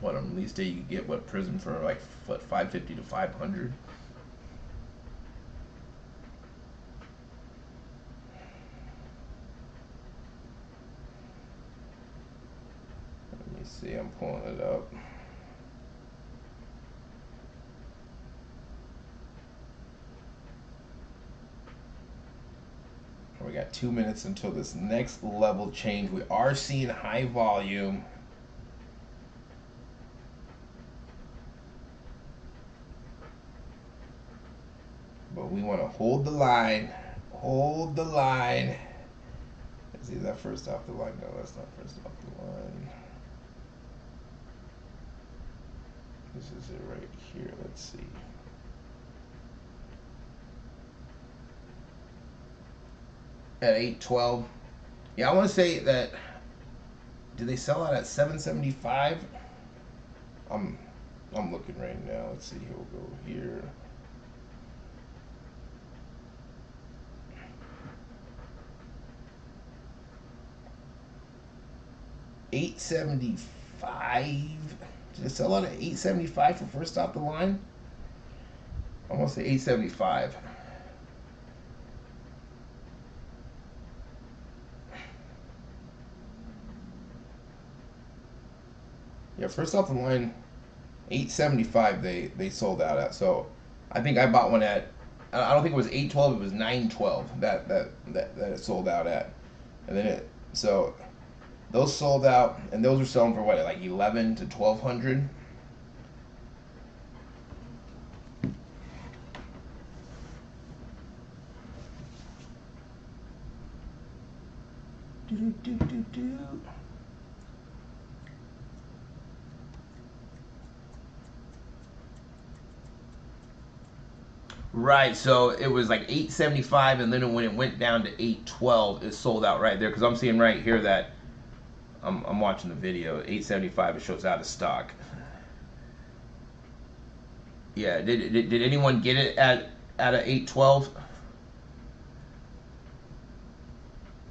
A: what on release day you could get Prizm for like what 550 to 500. Let me see, I'm pulling it up. We got 2 minutes until this next level change. We are seeing high volume. But we want to hold the line. Hold the line. Let's see, is that first off the line? No, that's not first off the line. This is it right here. Let's see. At 812. Yeah, I want to say that. Did they sell out at 775? I'm looking right now. Let's see. Here we'll go here. $875. Did it sell out at $875 for first off the line? I want to say $875. Yeah, first off the line, $875 they sold out at. So I think I bought one at, I don't think it was $812, it was $912 that it sold out at. And then so those sold out, and those were selling for what, like 11 to 1200. Right, so it was like $875, and then when it went down to $812, it sold out right there. Because I'm seeing right here that I'm watching the video. $875, it shows out of stock. Yeah, did anyone get it at a $812?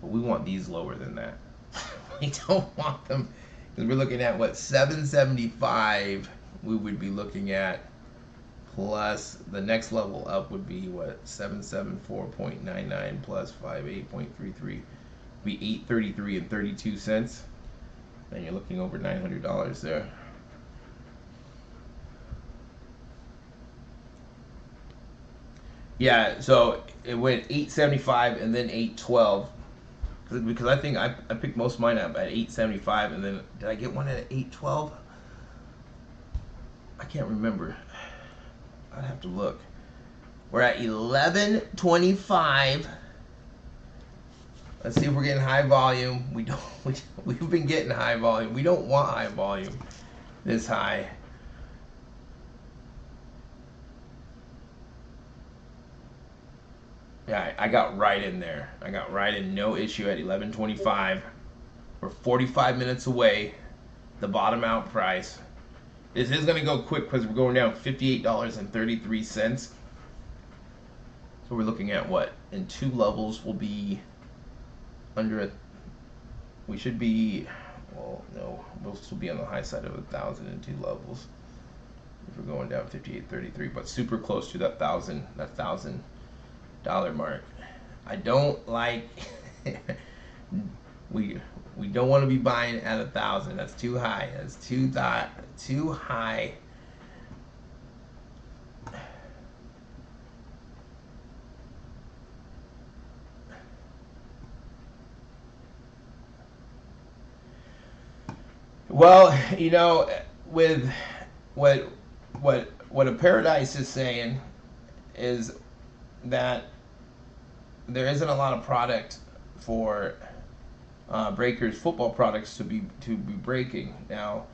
A: But we want these lower than that. We don't want them, because we're looking at what, $775 we would be looking at, plus the next level up would be what, 774.99 plus 58.33 be 833 and 32 cents. Then you're looking over $900 there. Yeah, so it went 875 and then 812, because I think I picked most of mine up at 875, and then did I get one at 812? I can't remember. I'd have to look. We're at 1125. Let's see if we're getting high volume. We've been getting high volume. We don't want high volume this high. Yeah, I got right in there. I got right in, no issue at 1125. We're 45 minutes away. The bottom out price. This is going to go quick because we're going down $58.33. So we're looking at what? In 2 levels will be under a... We should be... well, no, we'll still be on the high side of 1,002 levels if we're going down 58.33, but super close to that $1,000 mark. I don't like we don't want to be buying at 1,000. That's too high. That's too high. Well, you know, with what a Paradise is saying is that there isn't a lot of product for breakers, football products to be breaking now.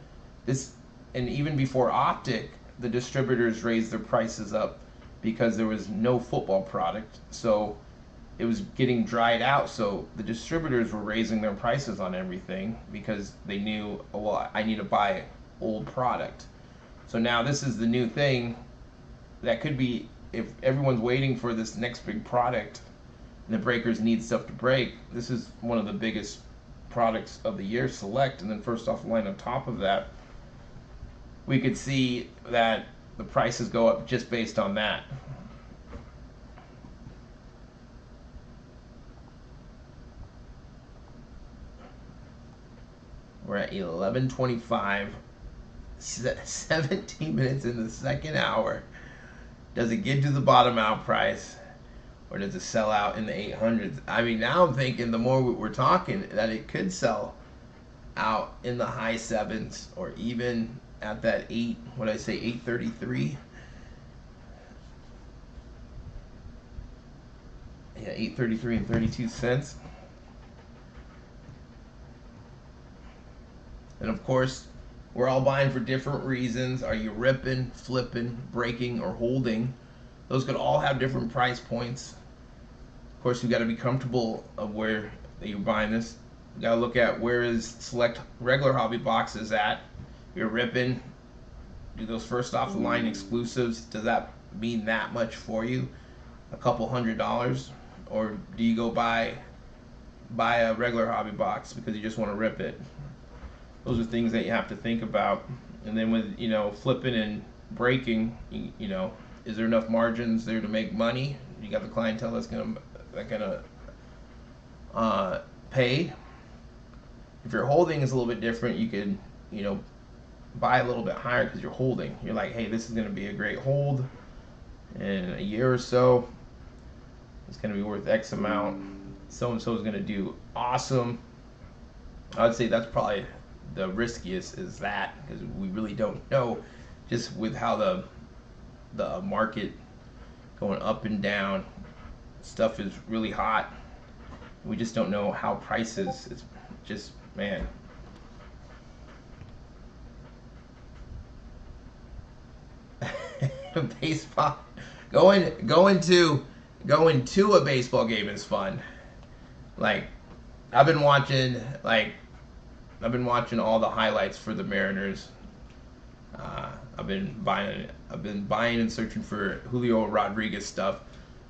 A: This, and even before Optic, the distributors raised their prices up because there was no football product, so it was getting dried out. So the distributors were raising their prices on everything because they knew, oh, well, I need to buy old product. So now this is the new thing that could be, if everyone's waiting for this next big product and the breakers need stuff to break, this is one of the biggest products of the year, Select, and then first off the line on top of that, we could see that the prices go up just based on that. We're at 11:25, 17 minutes in the second hour. Does it get to the bottom out price, or does it sell out in the 800s? I mean, now I'm thinking the more we're talking that it could sell out in the high 7s, or even at that 8, what did I say, 833? Yeah, 833 and 32 cents. And of course, we're all buying for different reasons. Are you ripping, flipping, breaking, or holding? Those could all have different price points. Of course, you got to be comfortable of where you're buying this. You got to look at where is Select regular hobby boxes at. You're ripping, do those first off the line exclusives. Does that mean that much for you? A couple $100, or do you go buy a regular hobby box because you just want to rip it? Those are things that you have to think about. And then with, you know, flipping and breaking, you know, is there enough margins there to make money? You got the clientele that's gonna pay. If you're holding, is a little bit different. You could, you know, buy a little bit higher because you're holding. You're like, hey, this is gonna be a great hold in a year or so. It's gonna be worth X amount. So and so is gonna do awesome. I'd say that's probably the riskiest, is that, because we really don't know, just with how the market going up and down, stuff is really hot. We just don't know how prices. It's just, man. Baseball, going to a baseball game is fun. Like, I've been watching all the highlights for the Mariners. I've been buying and searching for Julio Rodriguez stuff.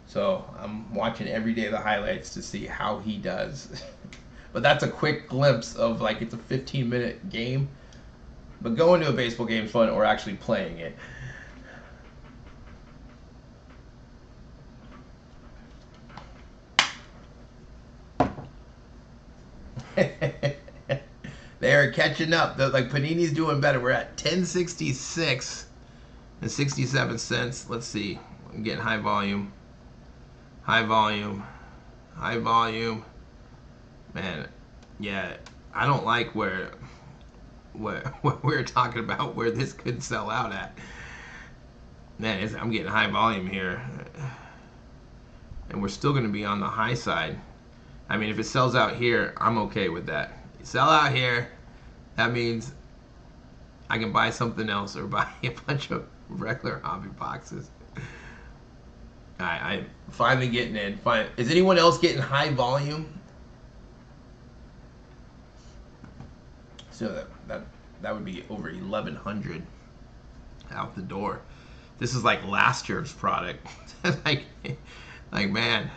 A: So I'm watching every day the highlights to see how he does. But that's a quick glimpse of, like, it's a 15-minute game. But going to a baseball game is fun, or actually playing it. They're catching up. Like, Panini's doing better. We're at 1066 and 67 cents. Let's see. I'm getting high volume. High volume. High volume. Man, yeah, I don't like where we're talking about where this could sell out at. Man, I'm getting high volume here. And we're still going to be on the high side. I mean, if it sells out here, I'm okay with that. Sell out here, that means I can buy something else or buy a bunch of regular hobby boxes. I'm finally getting in. Fine. Is anyone else getting high volume? So that would be over 1,100 out the door. This is like last year's product. like man,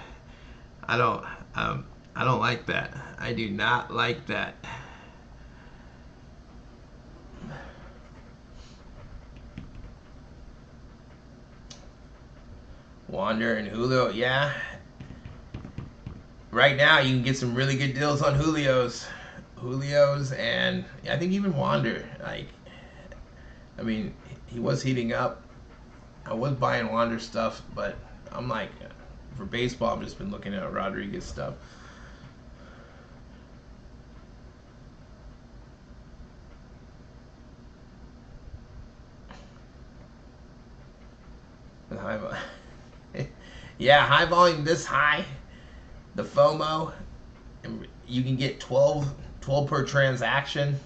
A: I don't like that. I do not like that. Wander and Julio, yeah. Right now, you can get some really good deals on Julio's, and I think even Wander. Like, I mean, he was heating up. I was buying Wander stuff, but I'm like, for baseball, I've just been looking at Rodriguez stuff. Yeah, high volume this high. The FOMO, you can get 12 per transaction.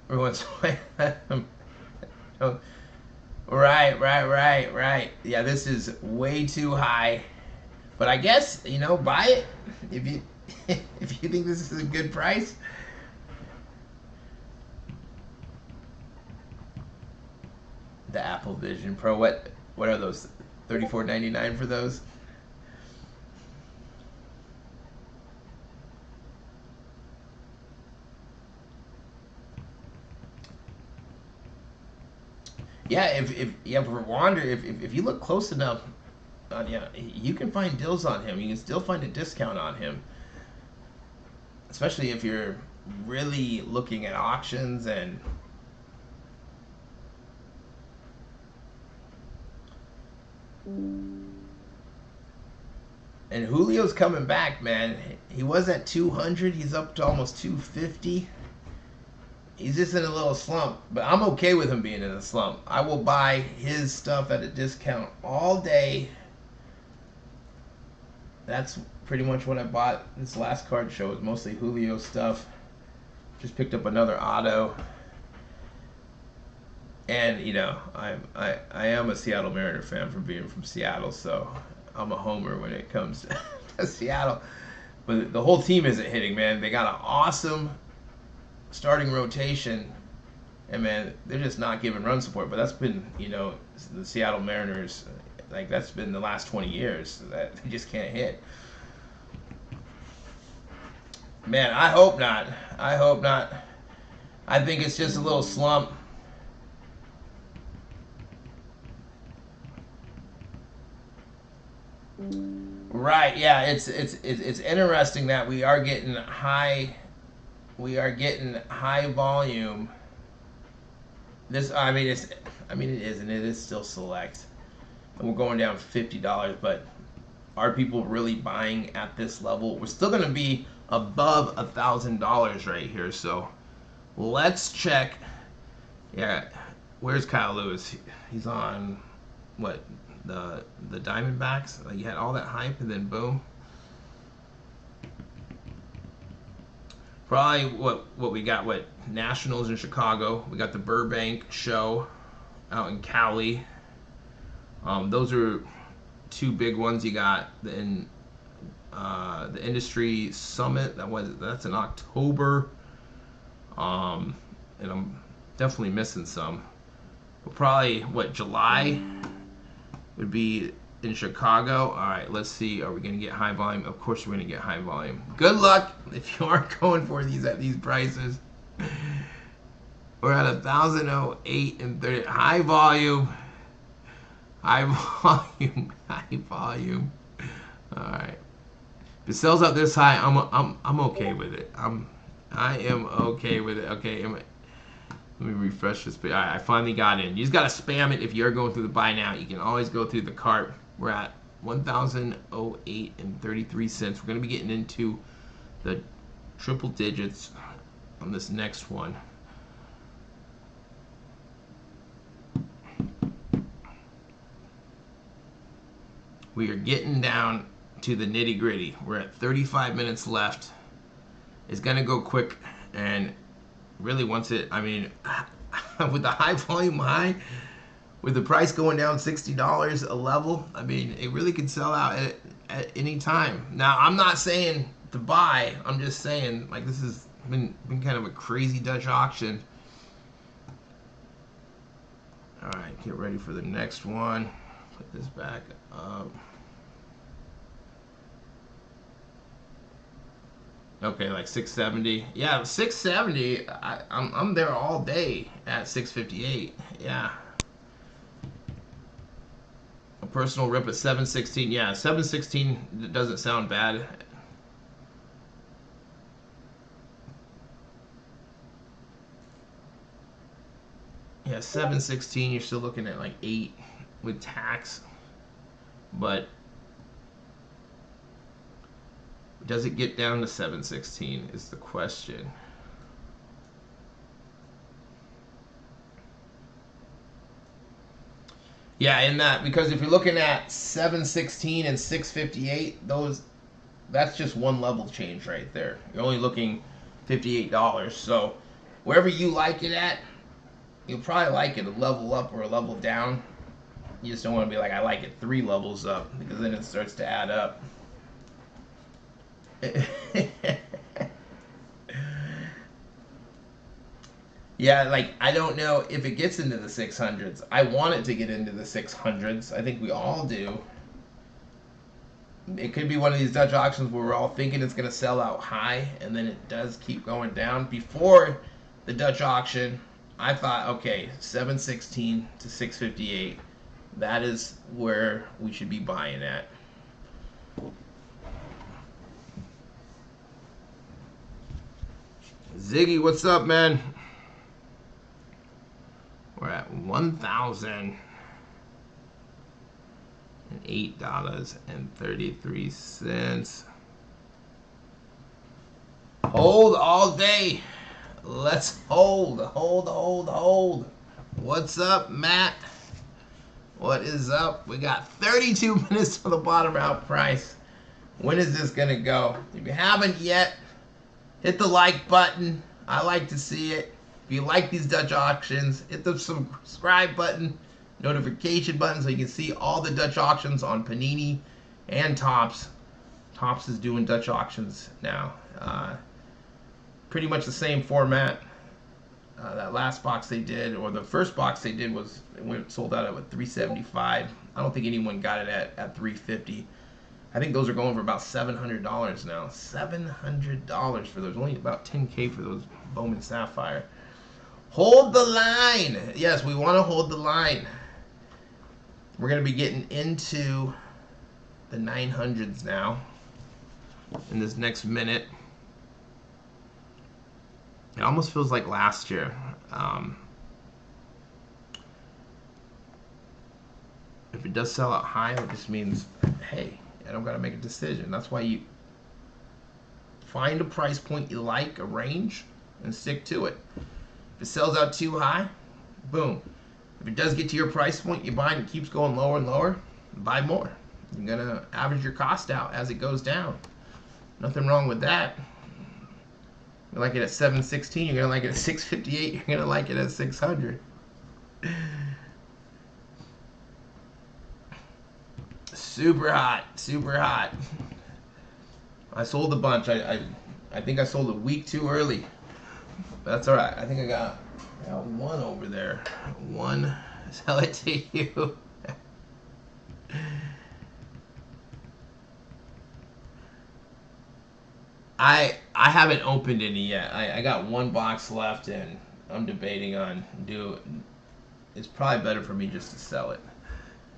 A: Everyone's like, right. Yeah, this is way too high. But I guess, you know, buy it if you if you think this is a good price. The Apple Vision Pro, what are those? $34.99 for those? Yeah, if for Wander, if you look close enough, yeah, you can find deals on him. You can still find a discount on him, especially if you're really looking at auctions. And Julio's coming back, man. He was at 200. He's up to almost 250. He's just in a little slump, but I'm okay with him being in a slump. I will buy his stuff at a discount all day. That's pretty much what I bought this last card show. It was mostly Julio stuff. Just picked up another auto. And, you know, I am a Seattle Mariner fan from being from Seattle, so I'm a homer when it comes to Seattle. But the whole team isn't hitting, man. They got an awesome starting rotation, and man, they're just not giving run support. But that's been, you know, the Seattle Mariners, like that's been the last 20 years that they just can't hit. Man, I hope not. I think it's just a little slump. Right, yeah, it's interesting that we are getting high volume. This, I mean, it is, and it is still select, and we're going down $50. But are people really buying at this level? We're still going to be above $1,000 right here. So let's check. Yeah, where's Kyle Lewis? He's on what, the Diamondbacks? Like, you had all that hype, and then boom. Probably what we got, what, Nationals in Chicago. We got the Burbank show out in Cali. Those are two big ones. You got the Industry Summit. That's in October. And I'm definitely missing some. But probably what, July would be in Chicago. All right, let's see. Are we going to get high volume? Of course, we're going to get high volume. Good luck if you aren't going for these at these prices. We're at 1,008 and 30. High volume. All right. If it sells out this high, I'm okay with it. I am okay with it. Okay. Let me refresh this page. All right, I finally got in. You just got to spam it if you're going through the buy now. You can always go through the cart. We're at 1,008 and 33 cents. We're going to be getting into the triple digits on this next one. We are getting down to the nitty gritty. We're at 35 minutes left. It's going to go quick, and really once it, I mean, with the high volume high, with the price going down $60 a level, I mean, it really could sell out at any time. Now, I'm not saying to buy. I'm just saying, like, this has been kind of a crazy Dutch auction. All right, get ready for the next one. Put this back up. Okay, like 670. Yeah, 670. I'm there all day at 658. Yeah. A personal rip at 716. Yeah, 716 doesn't sound bad. Yeah, 716. You're still looking at like 8 with tax, but does it get down to 716 is the question. Yeah, in that, because if you're looking at 716 and 658, that's just one level change right there. You're only looking $58. So wherever you like it at, you'll probably like it a level up or a level down. You just don't want to be like, I like it 3 levels up, because then it starts to add up. Yeah, like, I don't know if it gets into the 600s. I want it to get into the 600s. I think we all do. It could be one of these Dutch auctions where we're all thinking it's going to sell out high, and then it does keep going down. Before the Dutch auction, I thought, okay, 716 to 658, that is where we should be buying at. Ziggy, what's up, man? We're at $1,008.33. Hold all day. Let's hold. What's up, Matt? What is up? We got 32 minutes for the bottom out price. When is this gonna go? If you haven't yet, hit the like button. I like to see it. If you like these Dutch auctions, hit the subscribe button, notification button, so you can see all the Dutch auctions on Panini and Topps. Topps is doing Dutch auctions now. Pretty much the same format. That last box they did, or the first box they did, was sold out at $375. I don't think anyone got it at $350. I think those are going for about $700 now. $700 for those. Only about $10K for those Bowman Sapphire. Hold the line. Yes, we want to hold the line. We're going to be getting into the 900s now in this next minute. It almost feels like last year. If it does sell out high, it just means, hey, I don't got to make a decision. That's why you find a price point you like, a range, and stick to it. If it sells out too high, boom. If it does get to your price point, you buy and it keeps going lower and lower, buy more. You're going to average your cost out as it goes down. Nothing wrong with that. You like it at 716, you're going to like it at 658, you're going to like it at 600. Super hot, super hot. I sold a bunch. I think I sold a week too early. That's all right. I think I got one over there. One. Sell it to you. I haven't opened any yet. I got one box left, and I'm debating on it's probably better for me just to sell it.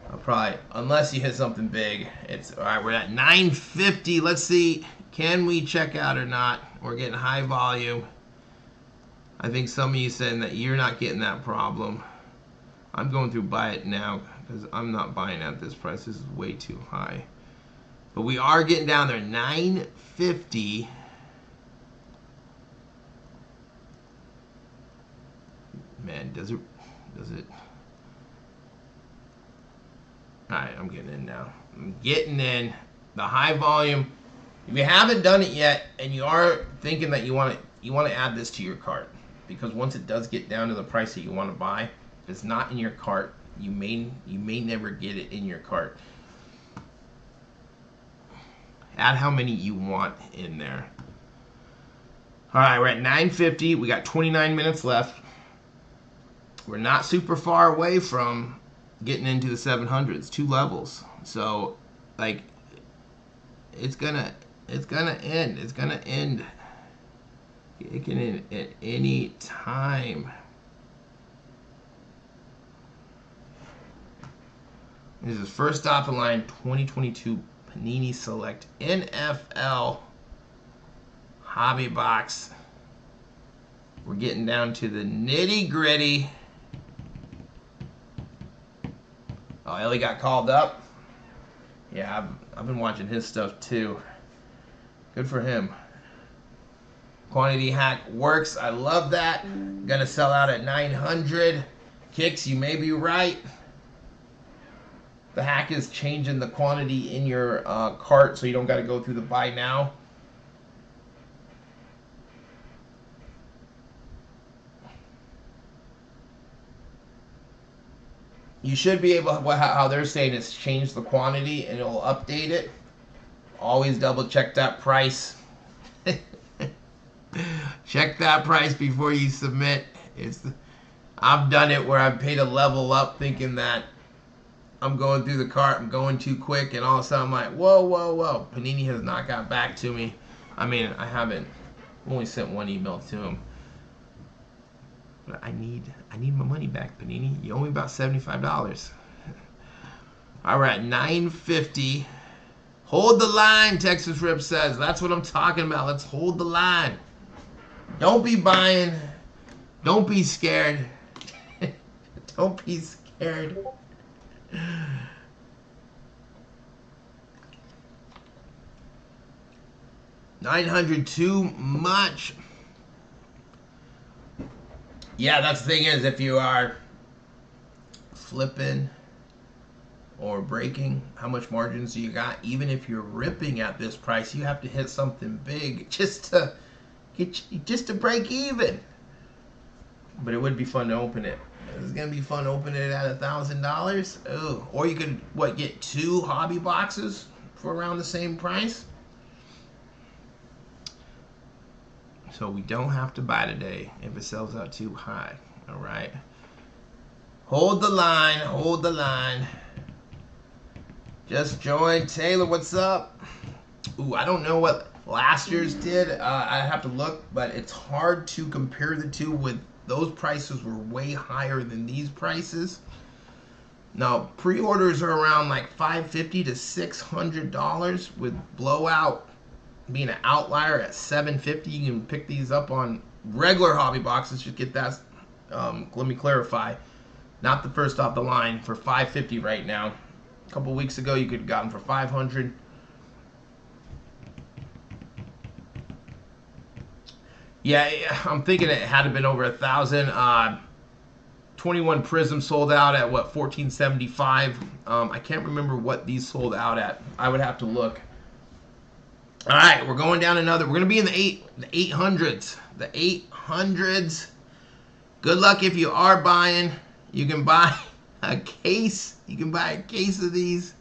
A: I'll probably, unless you hit something big. It's all right. We're at 950. Let's see, can we check out or not? We're getting high volume. I think some of you saying that you're not getting that problem. I'm going through buy it now because I'm not buying at this price. This is way too high. But we are getting down there. 950. Man, does it? Alright, I'm getting in now. I'm getting in. The high volume. If you haven't done it yet and you are thinking that you want to add this to your cart, because once it does get down to the price that you want to buy, if it's not in your cart, you may never get it in your cart. Add how many you want in there. Alright, we're at 950. We got 29 minutes left. We're not super far away from getting into the 700s, 2 levels. So, like, it's gonna end. It can end at any time. This is first off the line 2022 Panini Select NFL Hobby Box. We're getting down to the nitty gritty. Oh, Ellie got called up. Yeah, I've been watching his stuff too. Good for him. Quantity hack works. I love that. Gonna sell out at 900. Kicks, you may be right. The hack is changing the quantity in your cart so you don't got to go through the buy now. You should be able, how they're saying is change the quantity and it'll update it. Always double check that price. Check that price before you submit. I've done it where I've paid a level up thinking that I'm going through the cart, I'm going too quick, and all of a sudden I'm like, whoa, whoa, whoa. Panini has not got back to me. I mean, I haven't. Only sent one email to him. But I need my money back, Panini. You owe me about $75. All right, $9.50. Hold the line, Texas Rip says. That's what I'm talking about. Let's hold the line. Don't be buying. Don't be scared. Don't be scared. $900 too much. Yeah, that's the thing is, if you are flipping or breaking, how much margins do you got? Even if you're ripping at this price, you have to hit something big just to break even. But it would be fun to open it. It's gonna be fun opening it at $1,000. Oh, or you could get 2 hobby boxes for around the same price. So we don't have to buy today if it sells out too high. All right. Hold the line. Hold the line. Just joined. Taylor, what's up? Ooh, I don't know what last year's did. I have to look, but it's hard to compare the two. With those prices were way higher than these prices. Now, pre-orders are around like $550 to $600, with Blowout being an outlier at $750. You can pick these up on regular hobby boxes. Just get that. Let me clarify. Not the first off the line, for $550 right now. A couple weeks ago, you could have gotten for $500. Yeah, I'm thinking it had to been over 1,000. 21 Prizm sold out at what, $14.75. I can't remember what these sold out at. I would have to look. All right, we're going down another. We're gonna be in the 800s. The 800s. Good luck if you are buying. You can buy a case. You can buy a case of these.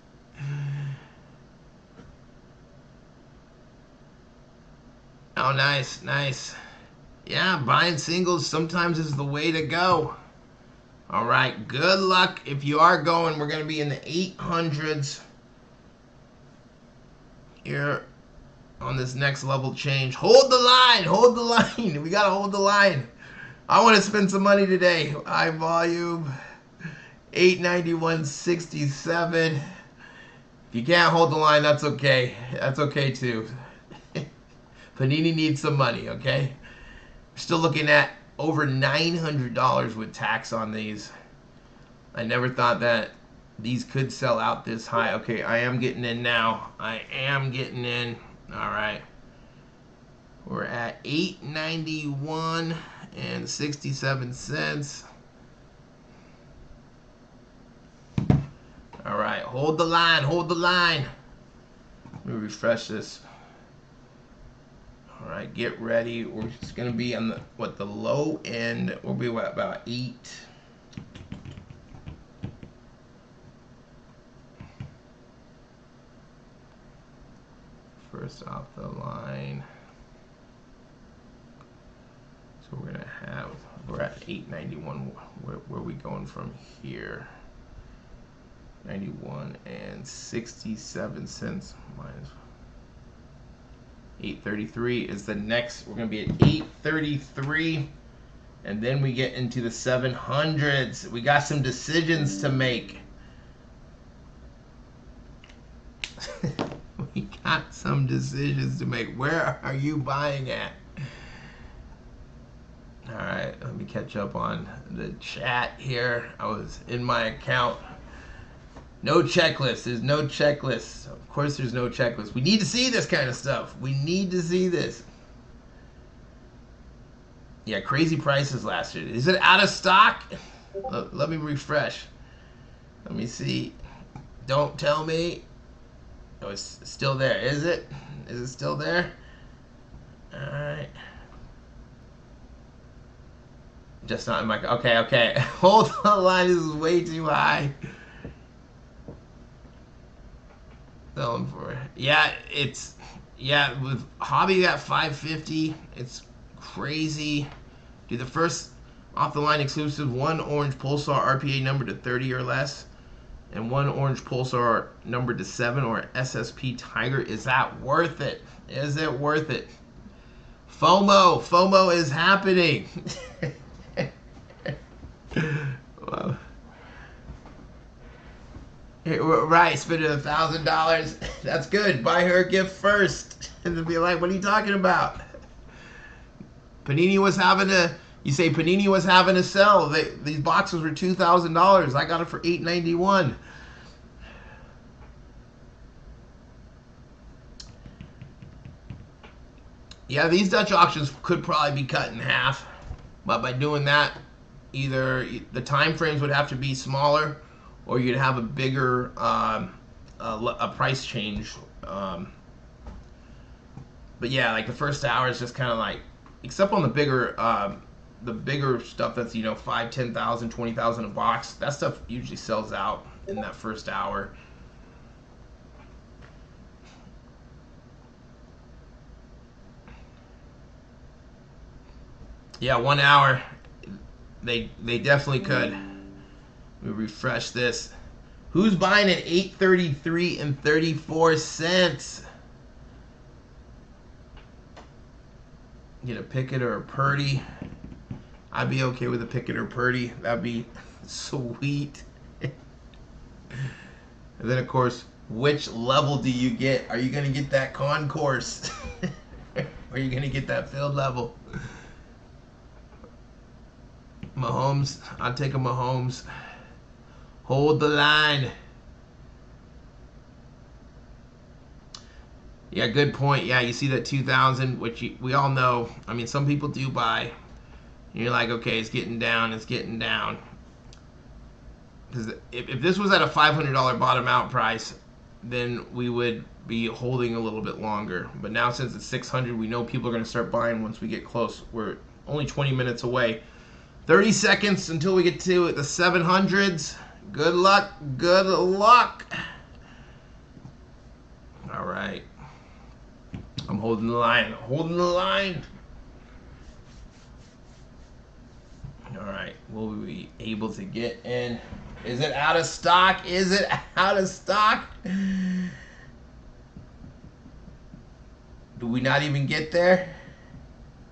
A: Oh, nice, nice. Yeah, buying singles sometimes is the way to go. All right, good luck if you are going. We're going to be in the 800s here on this next level change. Hold the line. Hold the line. We got to hold the line. I want to spend some money today. High volume. 891.67. If you can't hold the line, that's okay. That's okay too. Panini needs some money, okay? Still looking at over $900 with tax on these. I never thought that these could sell out this high. Okay, I am getting in now. I am getting in. All right. We're at $891.67. All right, hold the line. Hold the line. Let me refresh this. All right, get ready. We're just gonna be on the the low end. We'll be about 8. First off the line. So we're gonna have. We're at 891. Where are we going from here? 91.67 minus. 833 is the next. We're going to be at 833, and then we get into the 700s. We got some decisions to make. some decisions to make. Where are you buying at? All right, let me catch up on the chat here. I was in my account. No checklist. There's no checklist. Of course there's no checklist. We need to see this kind of stuff. We need to see this. Yeah, crazy prices last year. Is it out of stock? Let me refresh. Let me see. Don't tell me. Oh, it's still there. Is it? Is it still there? All right. Just not in my... Okay. Hold the line. This is way too high. Selling for... Yeah, it's... Yeah, with Hobby at 550, it's crazy. Do the first off-the-line exclusive, one Orange Pulsar RPA number to 30 or less, and one Orange Pulsar number to 7 or SSP Tiger. Is that worth it? Is it worth it? FOMO. FOMO is happening. Well, right, spending $1,000. That's good. Buy her a gift first. And they'll be like, what are you talking about? Panini was having a... You say Panini was having a sell. These boxes were $2,000. I got it for $8.91. Yeah, these Dutch auctions could probably be cut in half. But by doing that, either the time frames would have to be smaller, or you'd have a bigger a price change. But yeah, like the first hour is just kind of like, except on the bigger stuff that's, you know, 5, 10,000, 20,000 a box. That stuff usually sells out in that first hour. Yeah, 1 hour. They definitely could. Let me refresh this. Who's buying at $8.33 and 34 cents? Get a Pickett or a Purdy. I'd be okay with a Pickett or Purdy. That'd be sweet. And then, of course, which level do you get? Are you going to get that concourse? Or are you going to get that field level? Mahomes. I'll take a Mahomes. Hold the line. Yeah, good point. Yeah, you see that 2,000, which we all know. I mean, some people do buy. You're like, okay, it's getting down. It's getting down. Because if this was at a $500 bottom out price, then we would be holding a little bit longer. But now since it's $600, we know people are going to start buying once we get close. We're only 20 minutes away. 30 seconds until we get to the 700s. Good luck. Good luck. All right. I'm holding the line. Holding the line. All right. Will we be able to get in? Is it out of stock? Is it out of stock? Do we not even get there?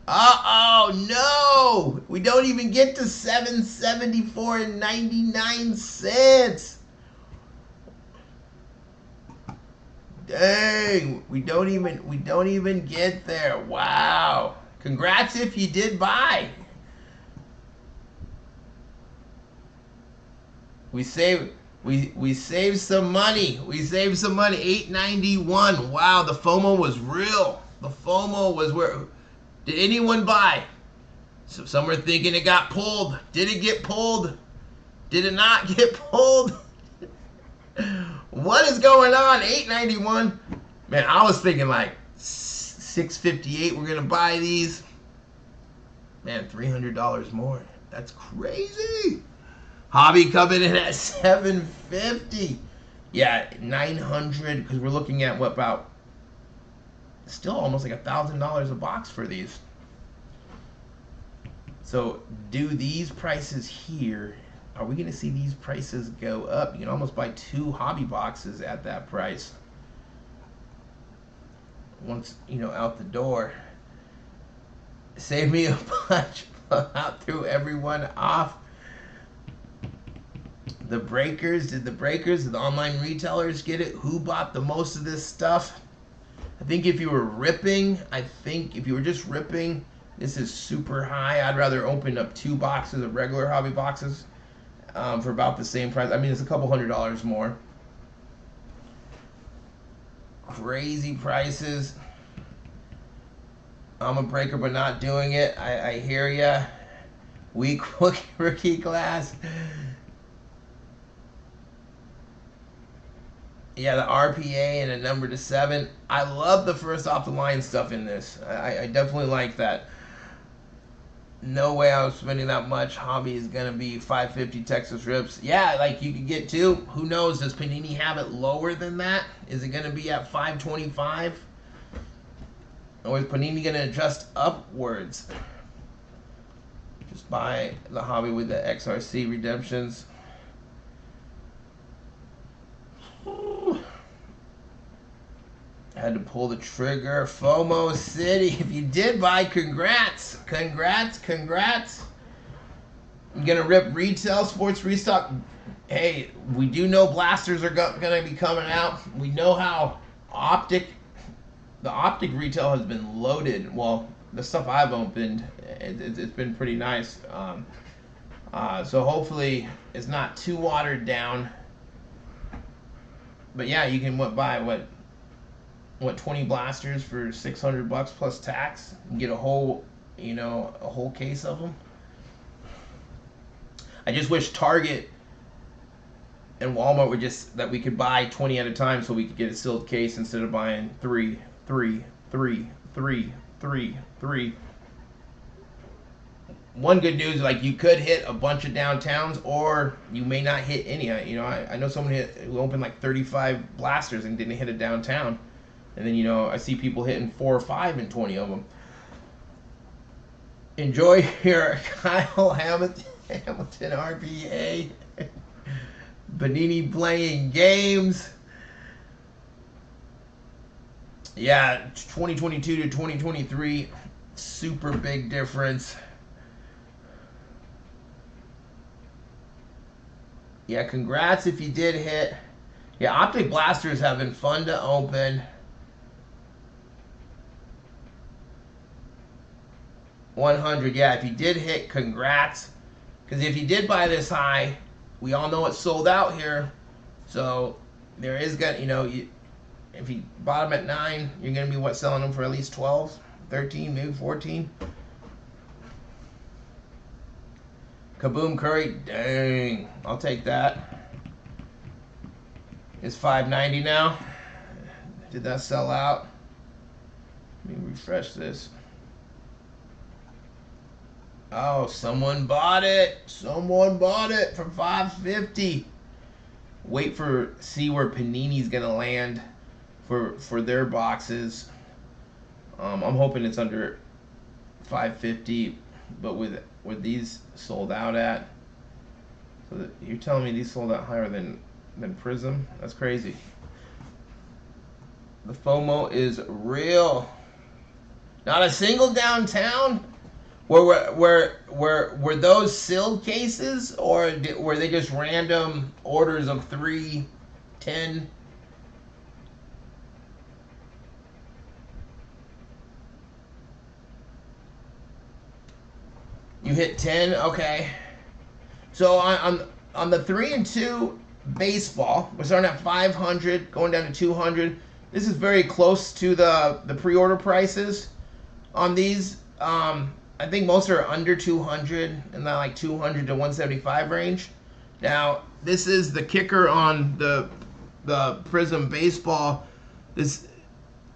A: Uh-oh, no! We don't even get to $7.74 and 99 cents. Dang, we don't even get there. Wow. Congrats if you did buy. We saved some money. We saved some money. $8.91. Wow, the FOMO was real. The FOMO was where... Did anyone buy? So some are thinking it got pulled. Did it get pulled? Did it not get pulled? What is going on? $8.91. Man, I was thinking like $6.58. We're gonna buy these. Man, $300 more. That's crazy. Hobby coming in at $7.50. Yeah, $900 because we're looking at what, about still almost like $1,000 a box for these. So do these prices here, are we going to see these prices go up? You can almost buy 2 hobby boxes at that price once, you know, out the door. Save me a bunch. Out through everyone off. The breakers, did the online retailers get it? Who bought the most of this stuff? I think if you were ripping, this is super high. I'd rather open up 2 boxes of regular hobby boxes for about the same price. I mean, it's a couple $100 more. Crazy prices. I'm a breaker, but not doing it. I hear ya. Weak rookie class. Yeah, the RPA and a number to 7. I love the first off the line stuff in this. I definitely like that. No way I was spending that much. Hobby is going to be 550 Texas Rips. Yeah, like you could get 2. Who knows? Does Panini have it lower than that? Is it going to be at 525? Or is Panini going to adjust upwards? Just buy the hobby with the XRC redemptions. Had to pull the trigger. FOMO City. If you did buy, congrats. Congrats. You're going to rip retail, sports restock. Hey, we do know blasters are going to be coming out. We know how the optic retail has been loaded. Well, the stuff I've opened, it's been pretty nice. So hopefully it's not too watered down. But yeah, you can buy what 20 blasters for $600 plus tax and get a whole case of them. I just wish Target and Walmart would that we could buy 20 at a time so we could get a sealed case instead of buying 3. One good news, like you could hit a bunch of downtowns, or you may not hit any. I know someone who opened like 35 blasters and didn't hit a downtown, and then I see people hitting 4 or 5 in 20 of them. Enjoy your Kyle Hamilton RPA. Panini playing games. Yeah, 2022 to 2023, super big difference. Yeah, congrats if you did hit. Yeah, optic blasters have been fun to open. 100, yeah, if you did hit, congrats. Because if you did buy this high, we all know it's sold out here. So there is if you bought them at 9, you're going to be selling them for at least 12, 13, maybe 14. Kaboom Curry, dang, I'll take that. It's $5.90 now. Did that sell out? Let me refresh this. Oh, someone bought it. Someone bought it for $5.50. See where Panini's gonna land for their boxes. I'm hoping it's under $5.50, but with these sold out at, so you're telling me these sold out higher than Prizm? That's crazy. The FOMO is real. Not a single downtown. Were those sealed cases, or were they just random orders of 3, 10? You hit 10, okay. So on the 3 and 2 baseball, we're starting at 500, going down to 200. This is very close to the pre-order prices on these. I think most are under 200, in that like 200 to 175 range. Now, this is the kicker on the Prizm baseball.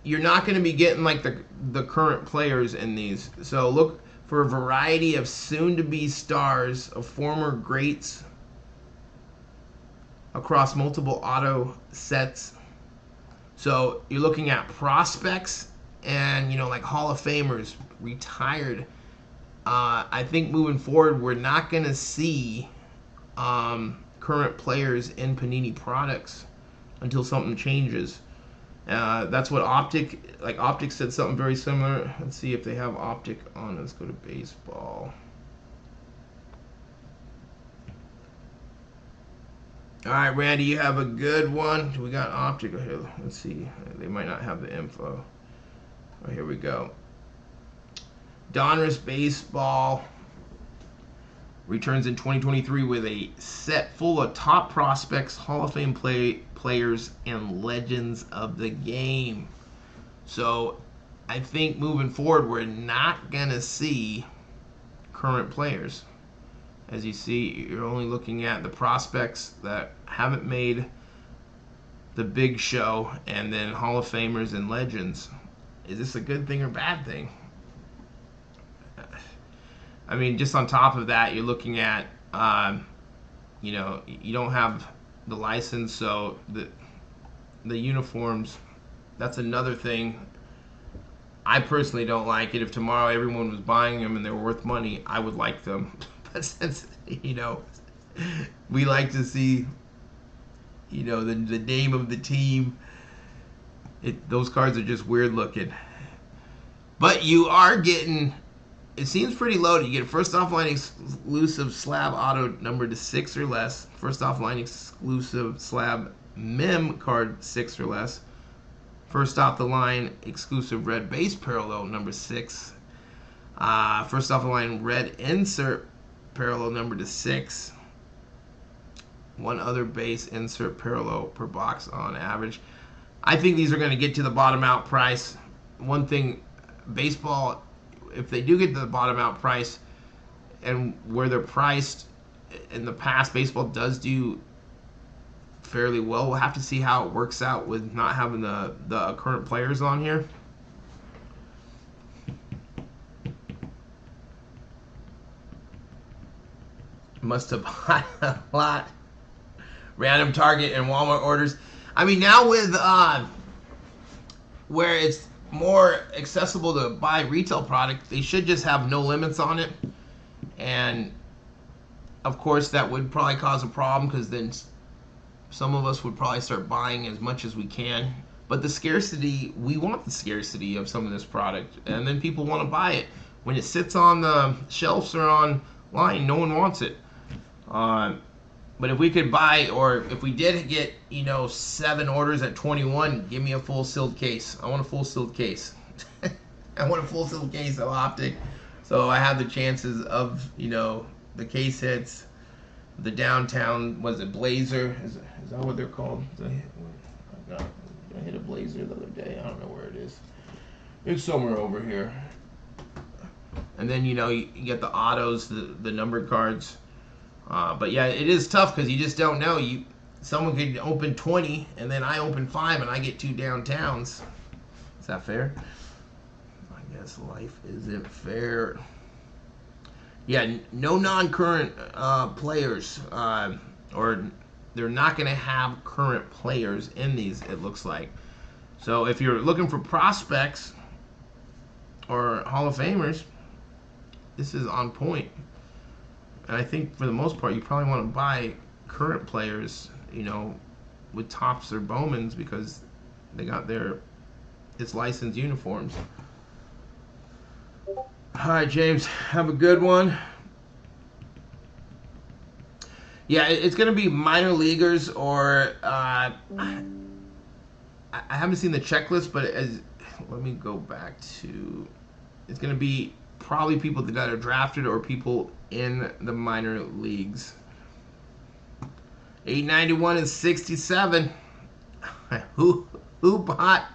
A: You're not going to be getting like the current players in these. So look for a variety of soon-to-be stars, of former greats across multiple auto sets. So you're looking at prospects and like Hall of Famers, retired. I think moving forward, we're not going to see current players in Panini products until something changes. That's what Optic said something very similar. Let's see if they have Optic on. Let's go to baseball. All right, Randy, you have a good one. We got Optic here. Let's see. They might not have the info. Oh, here we go. Donruss Baseball returns in 2023 with a set full of top prospects, Hall of Fame players, and legends of the game. So I think moving forward, we're not going to see current players. As you see, you're only looking at the prospects that haven't made the big show, and then Hall of Famers and legends. Is this a good thing or bad thing? I mean, just on top of that, you're looking at, you know, you don't have the license, so the uniforms, that's another thing. I personally don't like it. If tomorrow everyone was buying them and they were worth money, I would like them. But since, you know, we like to see, you know, the name of the team, those cards are just weird looking. But you are getting, it seems pretty loaded. You get a first offline exclusive slab auto numbered to 6 or less. First offline exclusive slab mem card 6 or less. First off the line exclusive red base parallel number 6. First off the line red insert parallel number to 6. One other base insert parallel per box on average. I think these are going to get to the bottom out price. One thing, baseball, if they do get to the bottom out price and where they're priced in the past, baseball does do fairly well. We'll have to see how it works out with not having the current players on here. Must have bought a lot. Random Target and Walmart orders. I mean, now with where it's more accessible to buy retail product, they should just have no limits on it. And of course, that would probably cause a problem because then some of us would probably start buying as much as we can. But the scarcity, we want the scarcity of some of this product, and then people want to buy it. When it sits on the shelves or online, no one wants it. But if we could buy, or if we did get, you know, 7 orders at 21, give me a full sealed case. I want a full sealed case. I want a full sealed case of Optic, so I have the chances of, you know, the case hits, the downtown, was it Blazer? Is that what they're called? I hit a Blazer the other day. I don't know where it is. It's somewhere over here. And then, you know, you get the autos, the numbered cards. But yeah, it is tough because you just don't know. Someone could open 20, and then I open 5, and I get 2 downtowns. Is that fair? I guess life isn't fair. Yeah, no non-current players, or they're not going to have current players in these, it looks like. So if you're looking for prospects or Hall of Famers, this is on point. And I think for the most part, you probably want to buy current players, you know, with Topps or Bowmans because they got it's licensed uniforms. All right, James, have a good one. Yeah, it's going to be minor leaguers or I haven't seen the checklist, but let me go back to, it's going to be probably people that are drafted or people in the minor leagues. 891 and 67. Who bought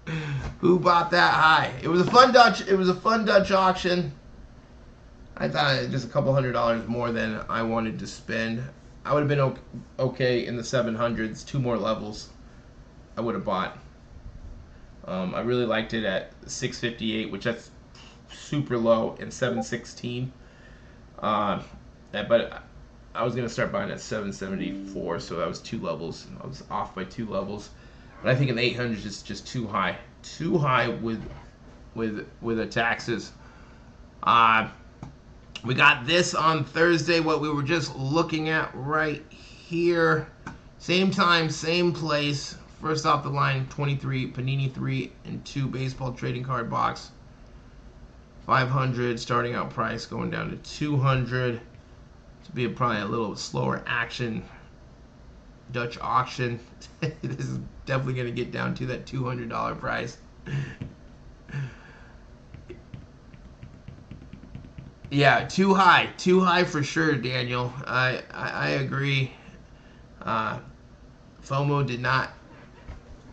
A: that high? It was a fun Dutch auction. I thought it just a couple $100 more than I wanted to spend. I would have been okay in the 700s, 2 more levels. I would have bought. I really liked it at 658, which that's super low, and 716. But I was gonna start buying at 774, so that was 2 levels. I was off by 2 levels. But I think in the 800s is just too high. Too high with the taxes. We got this on Thursday, what we were just looking at right here. Same time, same place. First off the line, 23 Panini 3 and 2 baseball trading card box. 500 starting out price, going down to 200. To be probably a little slower action Dutch auction. This is definitely going to get down to that $200 price. Yeah, too high for sure, Daniel. I agree. Uh, FOMO did not.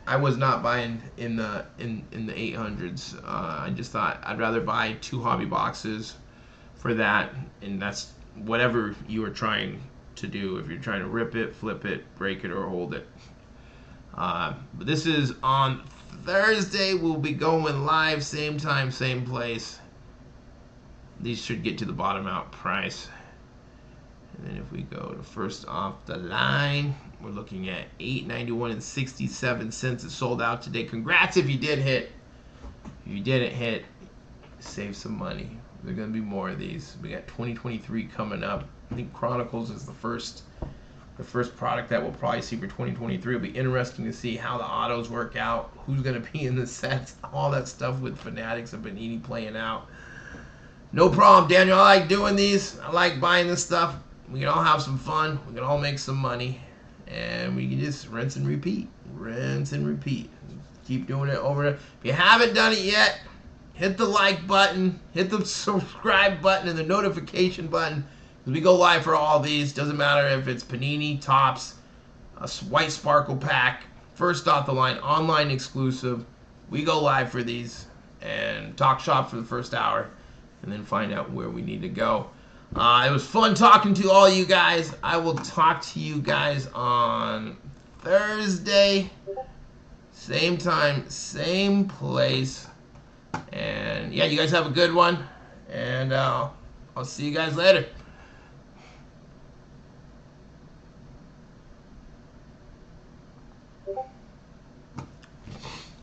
A: I was not buying in the 800s. I just thought I'd rather buy 2 hobby boxes for that, and that's whatever you are trying to do. If you're trying to rip it, flip it, break it, or hold it. But this is on Thursday. We'll be going live, same time, same place. These should get to the bottom out price. And then if we go to first off the line, we're looking at $8.91 and 67 cents. It sold out today. Congrats if you did hit. If you didn't hit, save some money. There are going to be more of these. We got 2023 coming up. I think Chronicles is the first product that we'll probably see for 2023. It'll be interesting to see how the autos work out, who's going to be in the sets, all that stuff with Fanatics and Panini playing out. No problem, Daniel. I like doing these. I like buying this stuff. We can all have some fun. We can all make some money. And we can just rinse and repeat. Rinse and repeat. Keep doing it over there. If you haven't done it yet, hit the like button. Hit the subscribe button and the notification button. We go live for all these. Doesn't matter if it's Panini, Topps, a white sparkle pack, first off the line, online exclusive. We go live for these and talk shop for the first hour and then find out where we need to go. It was fun talking to all you guys. I will talk to you guys on Thursday. Same time, same place. And yeah, you guys have a good one. And I'll see you guys later.